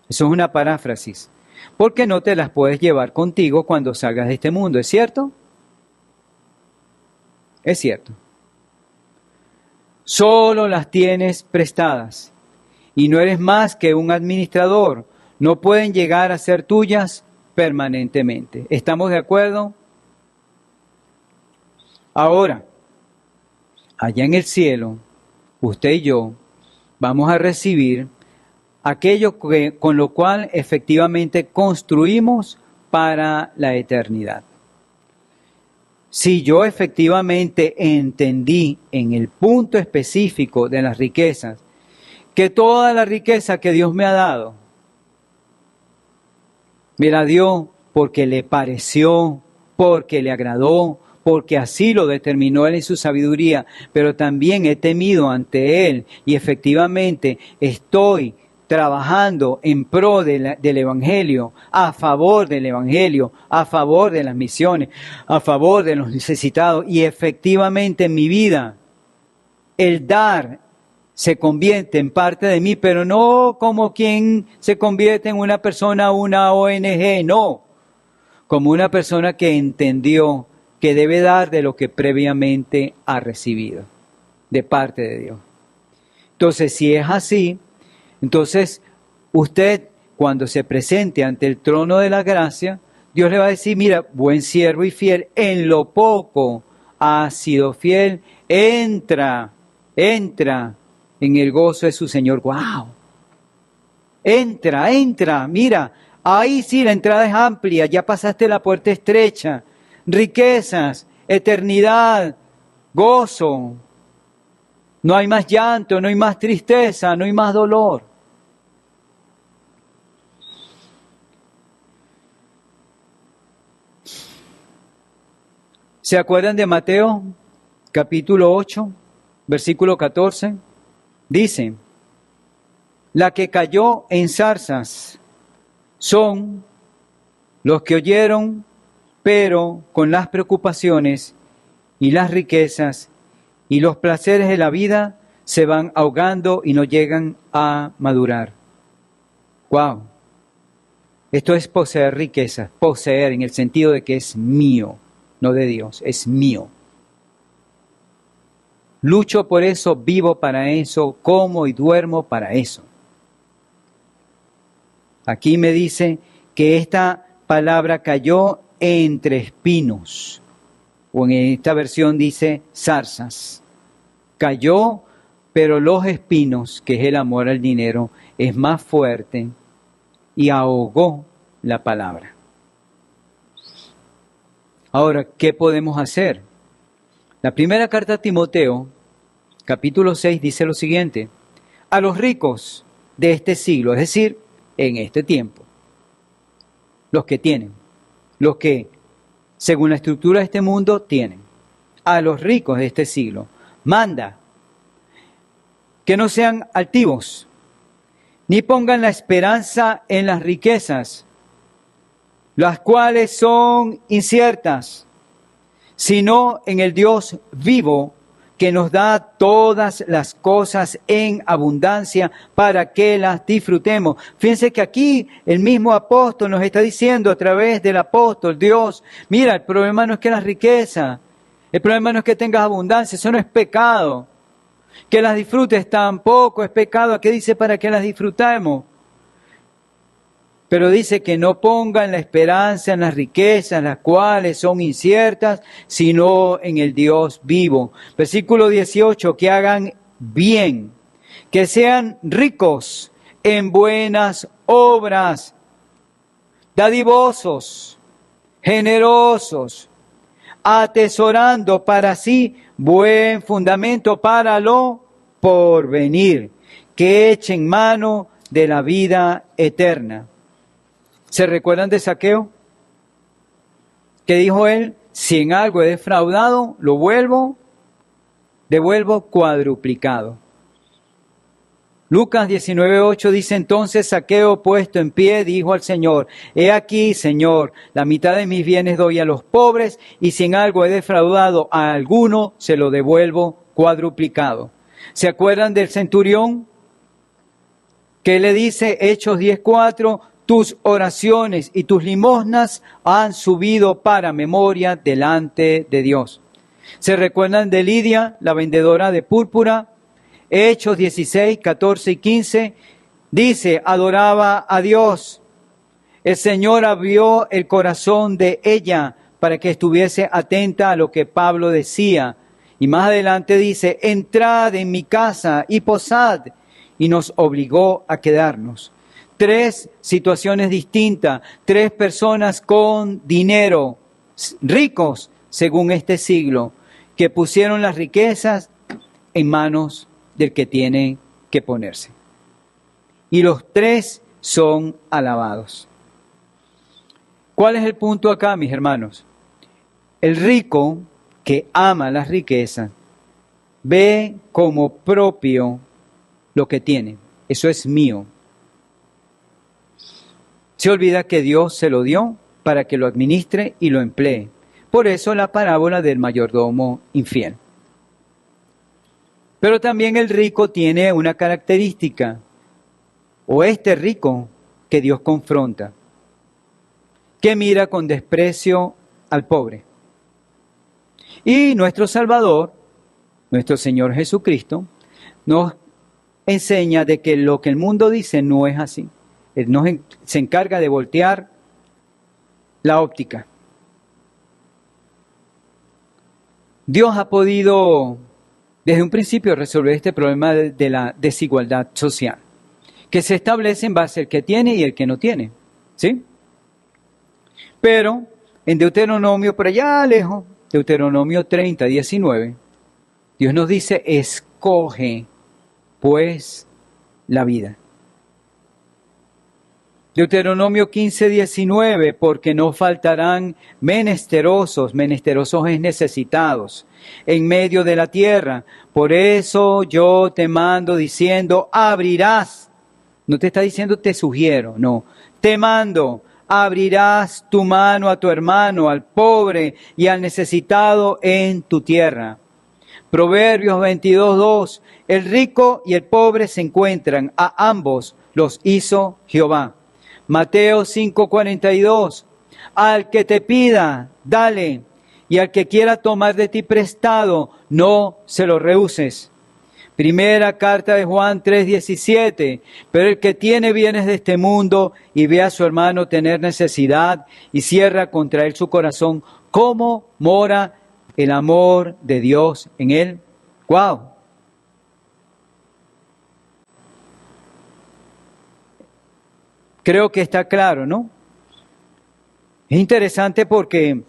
Eso es una paráfrasis, porque no te las puedes llevar contigo cuando salgas de este mundo, ¿es cierto? Es cierto. Solo las tienes prestadas y no eres más que un administrador. No pueden llegar a ser tuyas permanentemente. ¿Estamos de acuerdo? Ahora, allá en el cielo, usted y yo vamos a recibir aquello con lo cual efectivamente construimos para la eternidad. Si yo efectivamente entendí en el punto específico de las riquezas, que toda la riqueza que Dios me ha dado, me la dio porque le pareció, porque le agradó, porque así lo determinó Él en su sabiduría, pero también he temido ante Él y efectivamente estoy trabajando en pro del Evangelio, a favor del Evangelio, a favor de las misiones, a favor de los necesitados y efectivamente en mi vida el dar se convierte en parte de mí, pero no como quien se convierte en una persona, una ONG, no, como una persona que entendió que debe dar de lo que previamente ha recibido de parte de Dios. Entonces, si es así, entonces usted cuando se presente ante el trono de la gracia, Dios le va a decir, mira, buen siervo y fiel, en lo poco has sido fiel, entra en el gozo de su Señor. ¡Wow! Entra, mira, ahí sí la entrada es amplia, ya pasaste la puerta estrecha, riquezas, eternidad, gozo, no hay más llanto, no hay más tristeza, no hay más dolor. ¿Se acuerdan de Mateo, capítulo 8, versículo 14? Dice, la que cayó en zarzas son los que oyeron, pero con las preocupaciones y las riquezas y los placeres de la vida se van ahogando y no llegan a madurar. ¡Wow! Esto es poseer riquezas, poseer en el sentido de que es mío, no de Dios, es mío. Lucho por eso, vivo para eso, como y duermo para eso. Aquí me dice que esta palabra cayó entre espinos, o en esta versión dice zarzas. Cayó, pero los espinos, que es el amor al dinero, es más fuerte y ahogó la palabra. Ahora, ¿qué podemos hacer? La primera carta a Timoteo, capítulo 6, dice lo siguiente: a los ricos de este siglo, es decir, en este tiempo, los que tienen, los que, según la estructura de este mundo, tienen, a los ricos de este siglo, manda que no sean altivos, ni pongan la esperanza en las riquezas, las cuales son inciertas, sino en el Dios vivo, que nos da todas las cosas en abundancia para que las disfrutemos. Fíjense que aquí el mismo apóstol nos está diciendo a través del apóstol, Dios, mira, el problema no es que las riquezas, el problema no es que tengas abundancia, eso no es pecado. Que las disfrutes tampoco es pecado. ¿Qué dice? Para que las disfrutemos. Pero dice que no pongan la esperanza en las riquezas, las cuales son inciertas, sino en el Dios vivo. Versículo 18, que hagan bien, que sean ricos en buenas obras, dadivosos, generosos, atesorando para sí buen fundamento para lo porvenir, que echen mano de la vida eterna. ¿Se recuerdan de Zaqueo? ¿Qué dijo él? Si en algo he defraudado, lo devuelvo cuadruplicado. Lucas 19:8 dice: entonces Zaqueo, puesto en pie, dijo al Señor: he aquí, Señor, la mitad de mis bienes doy a los pobres, y si en algo he defraudado a alguno, se lo devuelvo cuadruplicado. ¿Se acuerdan del centurión? ¿Qué le dice? Hechos 10:4, tus oraciones y tus limosnas han subido para memoria delante de Dios. ¿Se recuerdan de Lidia, la vendedora de púrpura? Hechos 16, 14 y 15, dice, adoraba a Dios. El Señor abrió el corazón de ella para que estuviese atenta a lo que Pablo decía. Y más adelante dice, entrad en mi casa y posad. Y nos obligó a quedarnos. 3 situaciones distintas, 3 personas con dinero, ricos según este siglo, que pusieron las riquezas en manos del que tiene que ponerse. Y los 3 son alabados. ¿Cuál es el punto acá, mis hermanos? El rico que ama las riquezas ve como propio lo que tiene. Eso es mío. Se olvida que Dios se lo dio para que lo administre y lo emplee. Por eso la parábola del mayordomo infiel. Pero también el rico tiene una característica, o este rico que Dios confronta, que mira con desprecio al pobre. Y nuestro Salvador, nuestro Señor Jesucristo, nos enseña de que lo que el mundo dice no es así. Él se encarga de voltear la óptica. Dios ha podido desde un principio resolver este problema de la desigualdad social, que se establece en base al que tiene y el que no tiene, ¿sí? Pero en Deuteronomio, por allá lejos, Deuteronomio 30, 19, Dios nos dice, escoge pues la vida. Deuteronomio 15, 19, porque no faltarán menesterosos es necesitados, en medio de la tierra. Por eso yo te mando diciendo, abrirás. No te está diciendo te sugiero, no. Te mando, abrirás tu mano a tu hermano, al pobre y al necesitado en tu tierra. Proverbios 22, 2, el rico y el pobre se encuentran, a ambos los hizo Jehová. Mateo 5:42, al que te pida, dale, y al que quiera tomar de ti prestado, no se lo rehuses. Primera carta de Juan 3:17, pero el que tiene bienes de este mundo y ve a su hermano tener necesidad y cierra contra él su corazón, ¿cómo mora el amor de Dios en él? ¡Wow! Creo que está claro, ¿no? Es interesante porque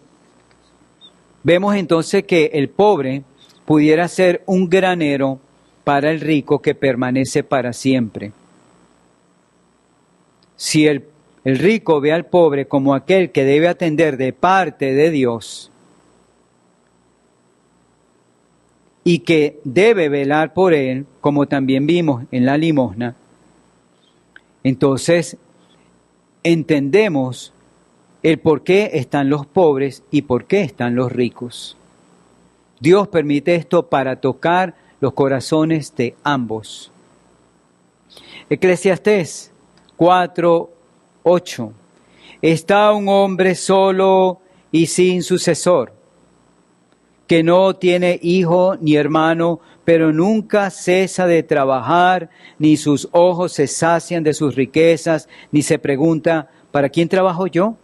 vemos entonces que el pobre pudiera ser un granero para el rico que permanece para siempre. Si el rico ve al pobre como aquel que debe atender de parte de Dios y que debe velar por él, como también vimos en la limosna, entonces entendemos el por qué están los pobres y por qué están los ricos. Dios permite esto para tocar los corazones de ambos. Eclesiastés 4:8. Está un hombre solo y sin sucesor, que no tiene hijo ni hermano, pero nunca cesa de trabajar, ni sus ojos se sacian de sus riquezas, ni se pregunta, ¿para quién trabajo yo?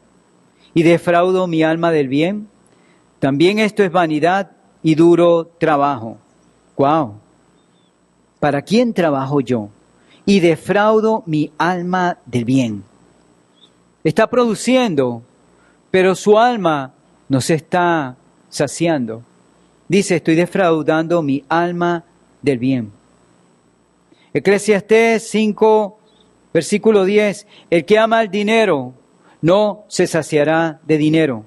¿Y defraudo mi alma del bien? También esto es vanidad y duro trabajo. ¡Guau! ¿Para quién trabajo yo? Y defraudo mi alma del bien. Está produciendo, pero su alma no se está saciando. Dice, estoy defraudando mi alma del bien. Eclesiastés 5, versículo 10. El que ama el dinero no se saciará de dinero.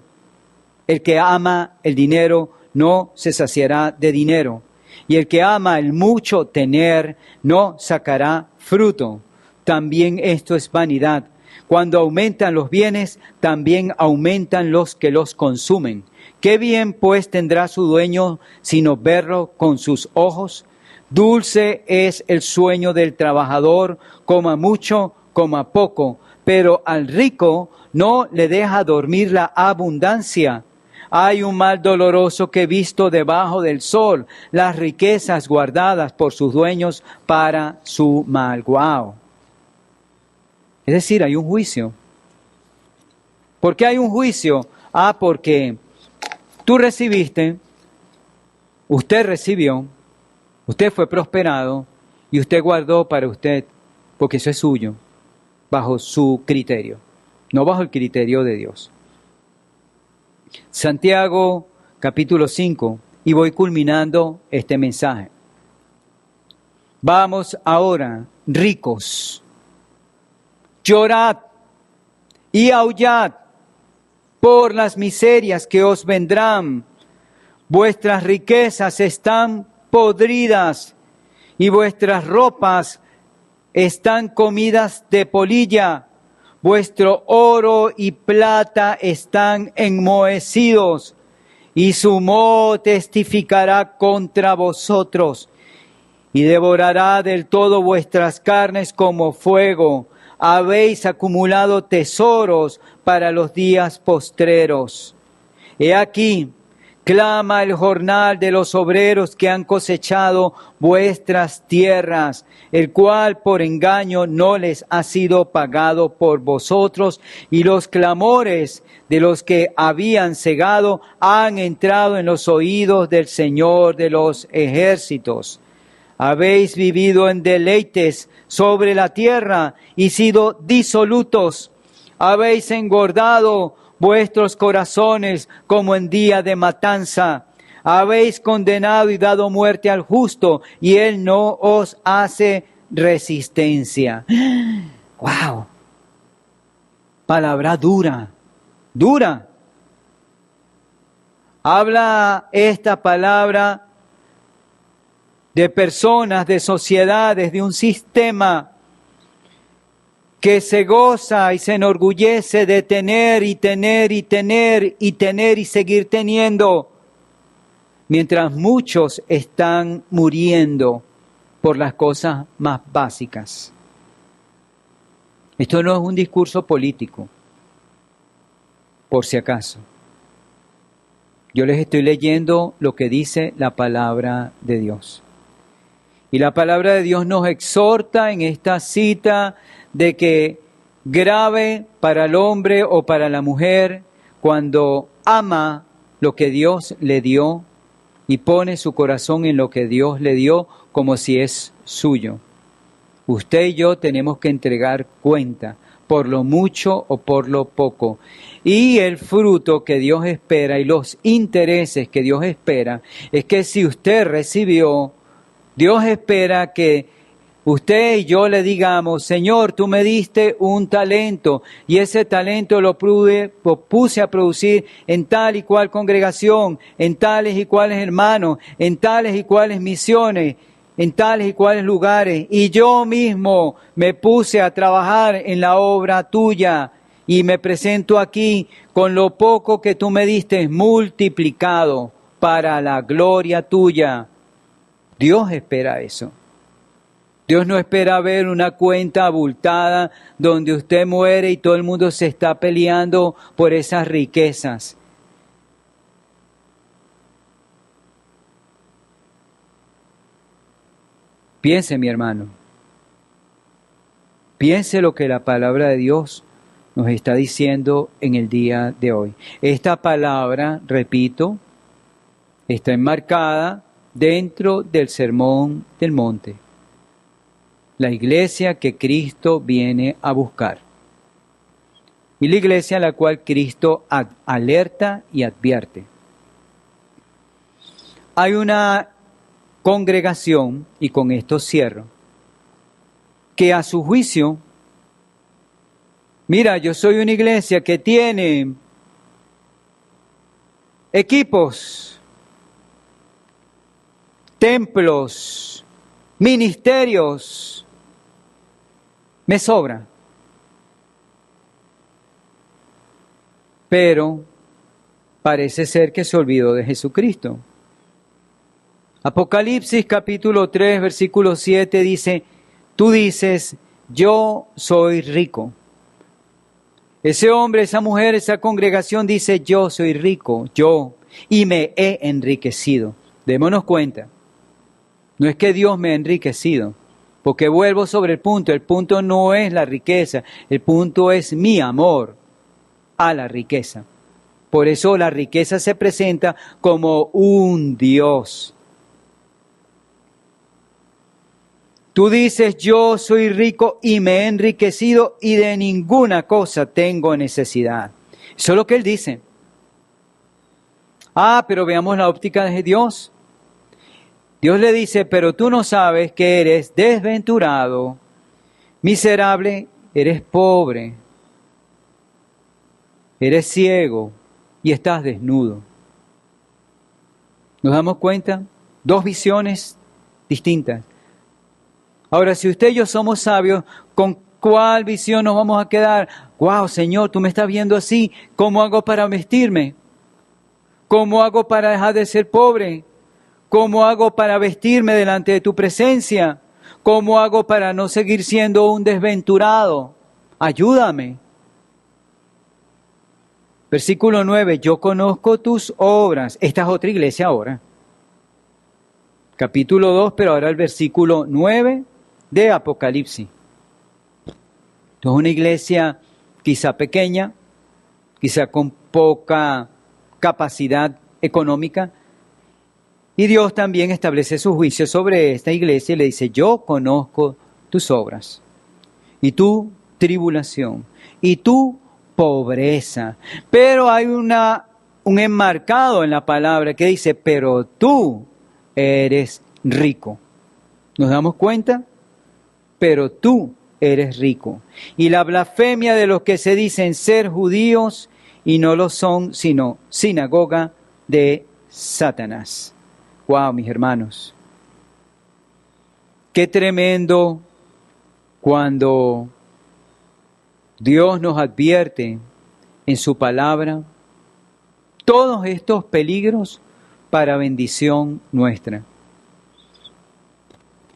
El que ama el dinero no se saciará de dinero. Y el que ama el mucho tener no sacará fruto. También esto es vanidad. Cuando aumentan los bienes, también aumentan los que los consumen. ¿Qué bien pues tendrá su dueño sino verlo con sus ojos? Dulce es el sueño del trabajador, coma mucho, coma poco, pero al rico no le deja dormir la abundancia. Hay un mal doloroso que he visto debajo del sol, las riquezas guardadas por sus dueños para su mal. ¡Guau! Es decir, hay un juicio. ¿Por qué hay un juicio? Porque tú recibiste, usted recibió, usted fue prosperado y usted guardó para usted, porque eso es suyo, bajo su criterio, no bajo el criterio de Dios. Santiago capítulo 5, y voy culminando este mensaje. Vamos ahora, ricos, llorad y aullad por las miserias que os vendrán. Vuestras riquezas están podridas y vuestras ropas están comidas de polilla. Vuestro oro y plata están enmohecidos, y su moho testificará contra vosotros, y devorará del todo vuestras carnes como fuego. Habéis acumulado tesoros para los días postreros. He aquí Clama el jornal de los obreros que han cosechado vuestras tierras, el cual por engaño no les ha sido pagado por vosotros, y los clamores de los que habían cegado han entrado en los oídos del Señor de los ejércitos. Habéis vivido en deleites sobre la tierra y sido disolutos. Habéis engordado vuestros corazones como en día de matanza. Habéis condenado y dado muerte al justo, y él no os hace resistencia. ¡Wow! Palabra dura, dura. Habla esta palabra de personas, de sociedades, de un sistema que se goza y se enorgullece de tener y tener y tener y tener y seguir teniendo, mientras muchos están muriendo por las cosas más básicas. Esto no es un discurso político, por si acaso. Yo les estoy leyendo lo que dice la palabra de Dios. Y la palabra de Dios nos exhorta en esta cita de que grave para el hombre o para la mujer cuando ama lo que Dios le dio y pone su corazón en lo que Dios le dio como si es suyo. Usted y yo tenemos que entregar cuenta por lo mucho o por lo poco. Y el fruto que Dios espera y los intereses que Dios espera es que si usted recibió, Dios espera que usted y yo le digamos: Señor, tú me diste un talento y ese talento lo puse a producir en tal y cual congregación, en tales y cuales hermanos, en tales y cuales misiones, en tales y cuales lugares. Y yo mismo me puse a trabajar en la obra tuya y me presento aquí con lo poco que tú me diste multiplicado para la gloria tuya. Dios espera eso. Dios no espera ver una cuenta abultada donde usted muere y todo el mundo se está peleando por esas riquezas. Piense, mi hermano. Piense lo que la palabra de Dios nos está diciendo en el día de hoy. Esta palabra, repito, está enmarcada dentro del Sermón del Monte. La iglesia que Cristo viene a buscar. Y la iglesia a la cual Cristo alerta y advierte. Hay una congregación, y con esto cierro, que a su juicio, mira, yo soy una iglesia que tiene equipos, templos, ministerios, me sobra. Pero parece ser que se olvidó de Jesucristo. Apocalipsis capítulo 3, versículo 7 dice: tú dices, yo soy rico. Ese hombre, esa mujer, esa congregación dice, yo soy rico, yo, y me he enriquecido. Démonos cuenta, no es que Dios me ha enriquecido, porque vuelvo sobre el punto no es la riqueza, el punto es mi amor a la riqueza. Por eso la riqueza se presenta como un Dios. Tú dices, yo soy rico y me he enriquecido y de ninguna cosa tengo necesidad. Eso es lo que él dice. Pero veamos la óptica de Dios. Dios le dice, pero tú no sabes que eres desventurado, miserable, eres pobre, eres ciego y estás desnudo. ¿Nos damos cuenta? Dos visiones distintas. Ahora, si usted y yo somos sabios, ¿con cuál visión nos vamos a quedar? ¡Wow, Señor, tú me estás viendo así! ¿Cómo hago para vestirme? ¿Cómo hago para dejar de ser pobre? ¿Cómo hago para vestirme delante de tu presencia? ¿Cómo hago para no seguir siendo un desventurado? Ayúdame. Versículo 9, yo conozco tus obras. Esta es otra iglesia ahora. Capítulo 2, pero ahora el versículo 9 de Apocalipsis. Esto es una iglesia quizá pequeña, quizá con poca capacidad económica. Y Dios también establece su juicio sobre esta iglesia y le dice, yo conozco tus obras y tu tribulación y tu pobreza. Pero hay un enmarcado en la palabra que dice, pero tú eres rico. ¿Nos damos cuenta? Pero tú eres rico. Y la blasfemia de los que se dicen ser judíos y no lo son, sino sinagoga de Satanás. Wow, mis hermanos. Qué tremendo cuando Dios nos advierte en su palabra todos estos peligros para bendición nuestra.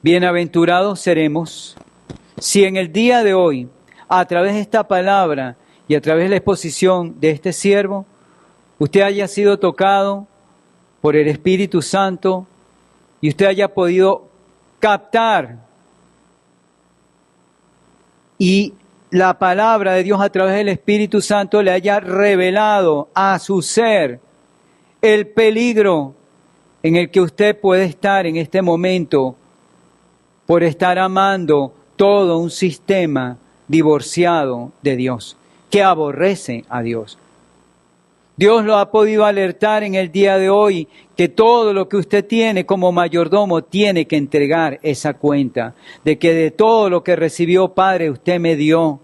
Bienaventurados seremos si en el día de hoy, a través de esta palabra y a través de la exposición de este siervo, usted haya sido tocado por el Espíritu Santo y usted haya podido captar y la palabra de Dios a través del Espíritu Santo le haya revelado a su ser el peligro en el que usted puede estar en este momento por estar amando todo un sistema divorciado de Dios, que aborrece a Dios. Dios lo ha podido alertar en el día de hoy que todo lo que usted tiene como mayordomo tiene que entregar esa cuenta, de que de todo lo que recibió, Padre, usted me dio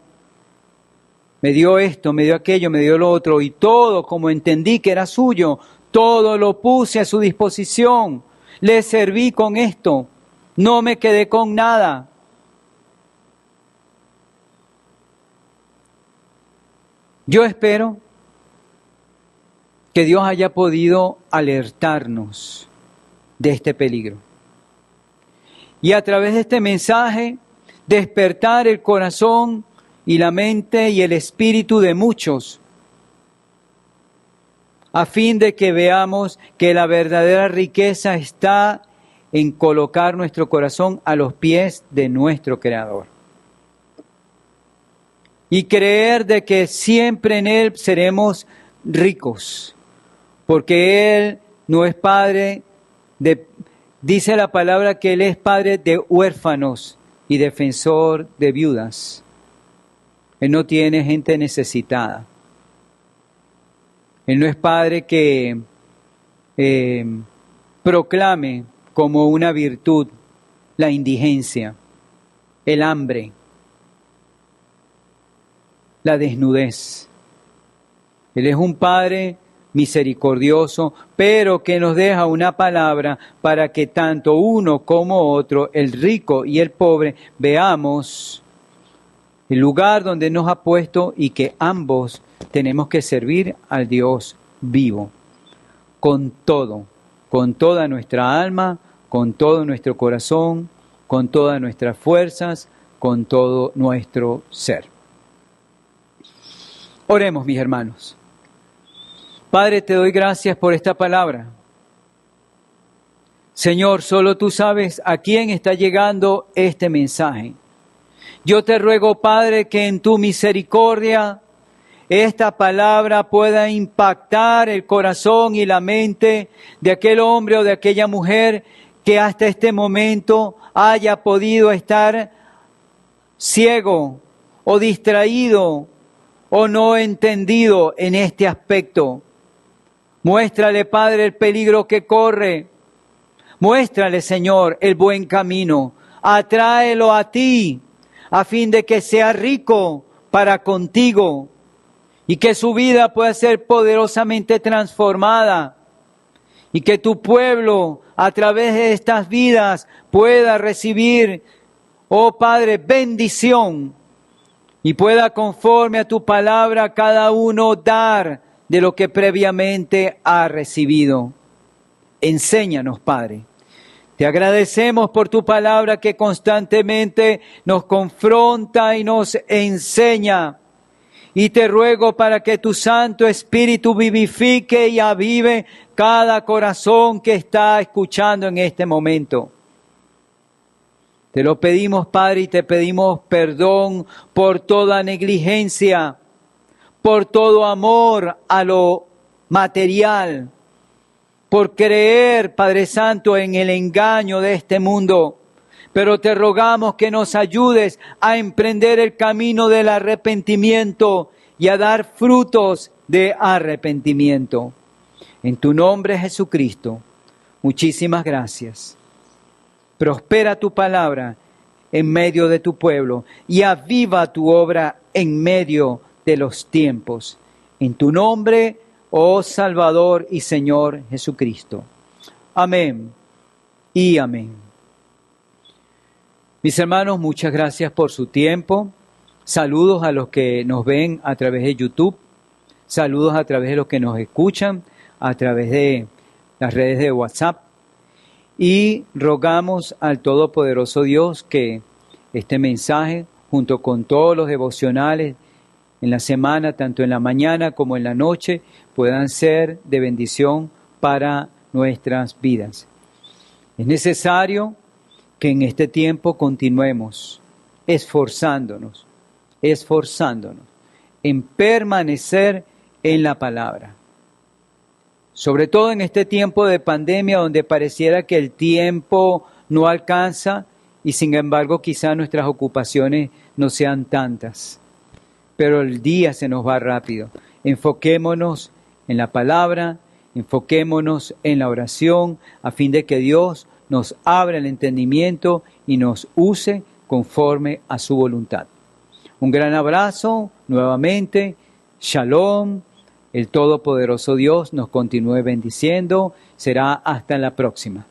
esto, me dio aquello, me dio lo otro, y todo como entendí que era suyo, todo lo puse a su disposición, le serví con esto, no me quedé con nada. Yo espero que Dios haya podido alertarnos de este peligro. Y a través de este mensaje, despertar el corazón y la mente y el espíritu de muchos, a fin de que veamos que la verdadera riqueza está en colocar nuestro corazón a los pies de nuestro Creador. Y creer de que siempre en Él seremos ricos. Porque Él no es padre dice la palabra que Él es padre de huérfanos y defensor de viudas. Él no tiene gente necesitada. Él no es padre que proclame como una virtud la indigencia, el hambre, la desnudez. Él es un padre misericordioso, pero que nos deja una palabra para que tanto uno como otro, el rico y el pobre, veamos el lugar donde nos ha puesto y que ambos tenemos que servir al Dios vivo, con todo, con toda nuestra alma, con todo nuestro corazón, con todas nuestras fuerzas, con todo nuestro ser. Oremos, mis hermanos. Padre, te doy gracias por esta palabra. Señor, solo tú sabes a quién está llegando este mensaje. Yo te ruego, Padre, que en tu misericordia esta palabra pueda impactar el corazón y la mente de aquel hombre o de aquella mujer que hasta este momento haya podido estar ciego o distraído o no entendido en este aspecto. Muéstrale, Padre, el peligro que corre. Muéstrale, Señor, el buen camino. Atráelo a ti, a fin de que sea rico para contigo y que su vida pueda ser poderosamente transformada y que tu pueblo, a través de estas vidas, pueda recibir, oh Padre, bendición y pueda, conforme a tu palabra, cada uno dar de lo que previamente ha recibido. Enséñanos, Padre. Te agradecemos por tu palabra que constantemente nos confronta y nos enseña. Y te ruego para que tu Santo Espíritu vivifique y avive cada corazón que está escuchando en este momento. Te lo pedimos, Padre, y te pedimos perdón por toda negligencia, por todo amor a lo material, por creer, Padre Santo, en el engaño de este mundo. Pero te rogamos que nos ayudes a emprender el camino del arrepentimiento y a dar frutos de arrepentimiento. En tu nombre, Jesucristo, muchísimas gracias. Prospera tu palabra en medio de tu pueblo y aviva tu obra en medio de los tiempos. En tu nombre, oh Salvador y Señor Jesucristo. Amén y amén. Mis hermanos, muchas gracias por su tiempo. Saludos a los que nos ven a través de YouTube. Saludos a través de los que nos escuchan a través de las redes de WhatsApp. Y rogamos al Todopoderoso Dios que este mensaje, junto con todos los devocionales en la semana, tanto en la mañana como en la noche, puedan ser de bendición para nuestras vidas. Es necesario que en este tiempo continuemos esforzándonos en permanecer en la palabra. Sobre todo en este tiempo de pandemia donde pareciera que el tiempo no alcanza y sin embargo quizá nuestras ocupaciones no sean tantas. Pero el día se nos va rápido. Enfoquémonos en la palabra, enfoquémonos en la oración a fin de que Dios nos abra el entendimiento y nos use conforme a su voluntad. Un gran abrazo nuevamente. Shalom. El Todopoderoso Dios nos continúe bendiciendo. Será hasta la próxima.